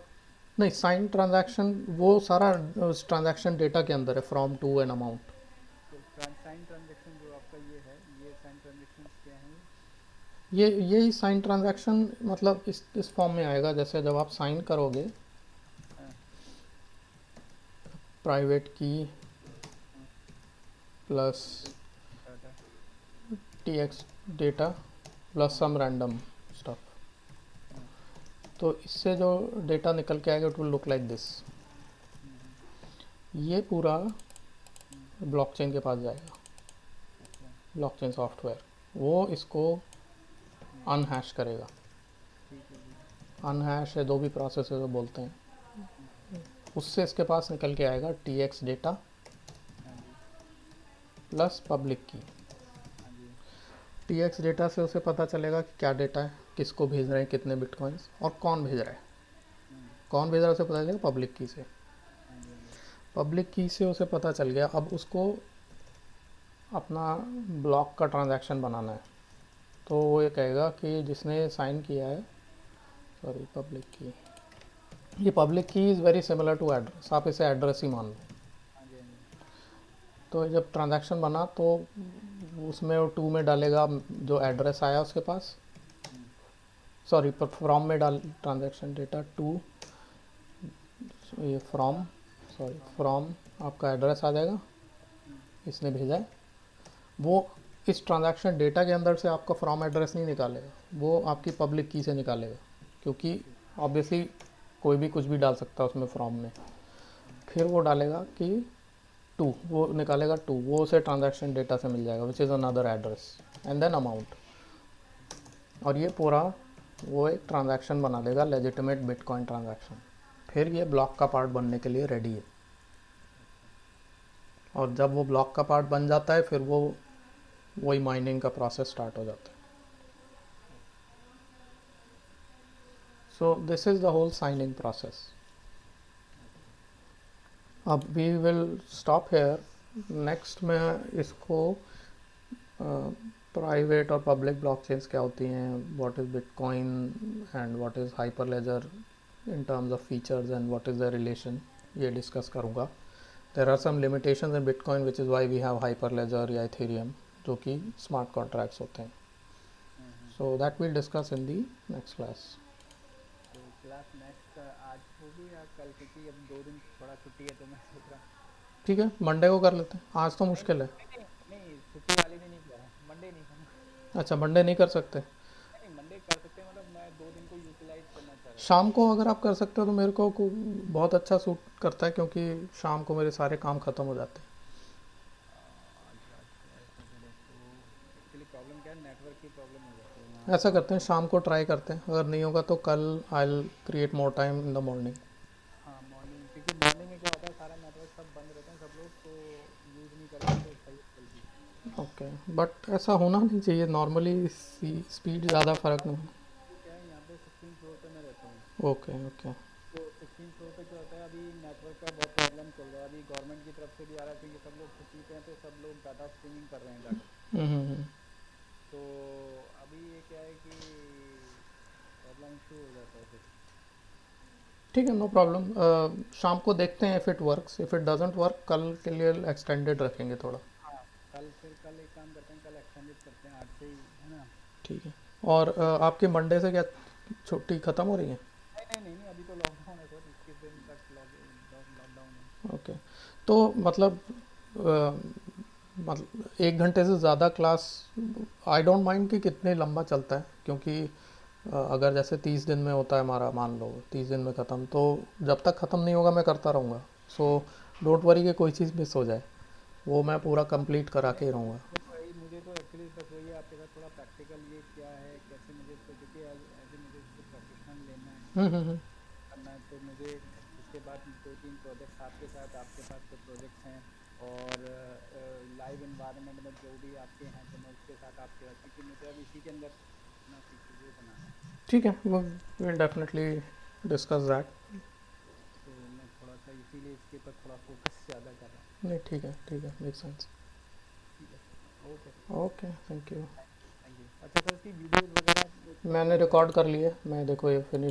नहीं, साइन ट्रांजैक्शन वो सारा उस ट्रांजैक्शन डेटा के अंदर है, फ्रॉम टू एन अमाउंट। तो साइन ट्रांजेक्शन जो आपका ये है, ये साइन ट्रांजेक्शन क्या है ये? ये यही साइन ट्रांजैक्शन मतलब इस फॉर्म में आएगा, जैसे जब आप साइन करोगे हाँ, प्राइवेट की हाँ, plus data. T x data plus हाँ, सम रैंडम स्टफ, हाँ, तो इससे जो डेटा निकल के आएगा it will look like this. Hmm, ये पूरा हम्म, ब्लॉकचेन के पास जाएगा। अच्छा। ब्लॉकचेन सॉफ्टवेयर वो इसको हम्म, अनहैश करेगा। ठीक है जी। अनहैश है, दो भी प्रोसेस है जो बोलते हैं। हम्म, उससे इसके पास निकल के आएगा टी एक्स डेटा हाँ जी। प्लस पब्लिक की। हाँ जी। टी एक्स डेटा से उसे पता चलेगा कि क्या डेटा है, किसको भेज रहे हैं, कितने बिटकॉइंस, और कौन भेज रहा है। हम्म, कौन भेज रहा है उसे पता चलेगा पब्लिक की से। हाँ जी, हाँ जी। पब्लिक की से उसे पता चल गया, अब उसको अपना ब्लॉक का ट्रांजैक्शन बनाना है। तो वो ये कहेगा कि जिसने साइन किया है, सॉरी पब्लिक की, ये public key is very similar to address, आप इसे एड्रेस ही मान लो। हाँ जी, हाँ जी। तो जब ट्रांजैक्शन बना तो उसमें वो टू में डालेगा जो एड्रेस आया उसके पास, हम्म, सॉरी पर फ्रॉम में डाल ट्रांजैक्शन डेटा टू, ये फ्रॉम, सॉरी फ्रॉम। फ्रॉम आपका एड्रेस आ जाएगा, हम्म, इसने भेजा है। वो इस ट्रांजैक्शन डेटा के अंदर से आपका फ्रॉम एड्रेस नहीं निकालेगा, वो आपकी पब्लिक की से निकालेगा, क्योंकि ठीक। ऑब्वियसली कोई भी कुछ भी डाल सकता है उसमें फ्रॉम में। हम्म, फिर वो डालेगा कि टू, वो निकालेगा टू, वो उसे ट्रांजैक्शन डेटा से मिल जाएगा which is another address, and then amount. ठीक है। और ये पूरा वो एक ट्रांजैक्शन बना देगा, लेजिटिमेट बिटकॉइन ट्रांजैक्शन। फिर ये ब्लॉक का पार्ट बनने के लिए रेडी है। अच्छा। और जब वो ब्लॉक का पार्ट बन जाता है फिर वो वही माइनिंग का प्रोसेस स्टार्ट हो जाता है। Okay. So this is the whole signing process. अच्छा। अब we will stop here. Next मैं इसको प्राइवेट और पब्लिक ब्लॉकचेन्स क्या होती हैं, what is bitcoin and what is Hyperledger in terms of features and what is the relation, ये discuss करूँगा। There are some limitations in bitcoin which is why we have Hyperledger या Ethereum, जो कि smart contracts होते हैं। So that will discuss in the next class. तो class next आज होगी या कल, क्योंकि अब 2 दिन थोड़ा छुट्टी है तो मैं सोच रहा। ठीक है, मंडे को कर लेते हैं, आज तो नहीं नहीं मुश्किल है। नहीं नहीं नहीं, छुट्टी वाले दिन नहीं कह रहा हूँ, मंडे नहीं करूँगा। अच्छा, मंडे नहीं कर सकते। नहीं नहीं, मंडे कर सकते हैं, मतलब मैं 2 दिन को यूटिलाइज करना चाह रहा था। शाम को अगर आप कर सकते हो तो मेरे को बहुत अच्छा सूट करता है, क्योंकि शाम को मेरे सारे काम ख़त्म हो जाते आज रात को ऐसा करें तो एक्चुअली प्रॉब्लम क्या है, नेटवर्क की प्रॉब्लम हो जाती है वहाँ हैं। पे ऐसा ना करते हैं, तो। शाम को ट्राई करते हैं, अगर नहीं होगा तो कल I will create more time in the morning. हाँ मॉर्निंग, क्योंकि मॉर्निंग में क्या होता है, सारा नेटवर्क सब बंद रहते हैं, सब लोग तो यूज़ नहीं करेंगे तो सही है जल्दी। ओके, बट ऐसा होना नहीं चाहिए, नॉर्मली स्पीड ज़्यादा फ़र्क नहीं। तो क्या है, यहाँ पे 16 फ्लोर पे मैं रहता हूँ। Okay okay. तो 16 फ्लोर पे क्या होता है, अभी नेटवर्क का बहुत प्रॉब्लम चल रहा है, अभी गवर्नमेंट की तरफ से भी आ रहा है, क्योंकि सब लोग छुट्टी पे हैं तो सब लोग डाटा स्ट्रीमिंग कर रहे हैं डाटा। हम्म। तो अभी ये क्या है कि प्रॉब्लम इशू हो जाता है फिर। ठीक है, नो प्रॉब्लम। शाम को देखते हैं, if it works, if it doesn't work कल के लिए एक्सटेंडेड रखेंगे थोड़ा। हाँ, कल एक काम करते हैं, कल एक्सटेंडेड करते हैं 8 से ही, है ना। ठीक है। और आपके मंडे से क्या छुट्टी ख़त्म हो रही है? नहीं नहीं नहीं नहीं, अभी तो लॉकडाउन है सर, 21 दिन तक लॉकडाउन है। ओके। तो मतलब मतलब 1 घंटे से ज़्यादा क्लास आई डोंट माइंड कि कितने लंबा चलता है, क्योंकि अगर जैसे 30 दिन में होता है हमारा, मान लो 30 दिन में ख़त्म, तो जब तक ख़त्म नहीं होगा मैं करता रहूँगा। सो डोंट वरी कि कोई चीज़ मिस हो जाए, वो मैं पूरा कंप्लीट करा नहीं, के ही रहूँगा। मुझे तो एक्चुअली बस वही है आपके साथ थोड़ा प्रैक्टिकल, ये क्या है कैसे मुझे इसको हम्म। करना है, तो मुझे इसके बाद 2-3 प्रोजेक्ट्स आपके साथ, आपके पास जो प्रोजेक्ट्स हैं और लाइव इन्वायरमेंट में जो भी आपके हैं, तो मैं उसके साथ आपके साथ, क्योंकि मुझे अब इसी के अंदर अपना वो बनाना है। ठीक है, वो विल डेफिनेटली डिस्कस दैट। तो मैं थोड़ा सा इसीलिए इसके ऊपर थोड़ा फोकस ज़्यादा कर रहा हूँ। नहीं, ठीक है, ठीक है, मेक सेंस। ठीक है sir, okay sir, okay, thank you. Thank you. अच्छा सर, इसकी वीडियोज़ वगैरह मैंने कैसे रिकॉर्ड करेंगे? कर लिए, मैं देखो ये फिनिश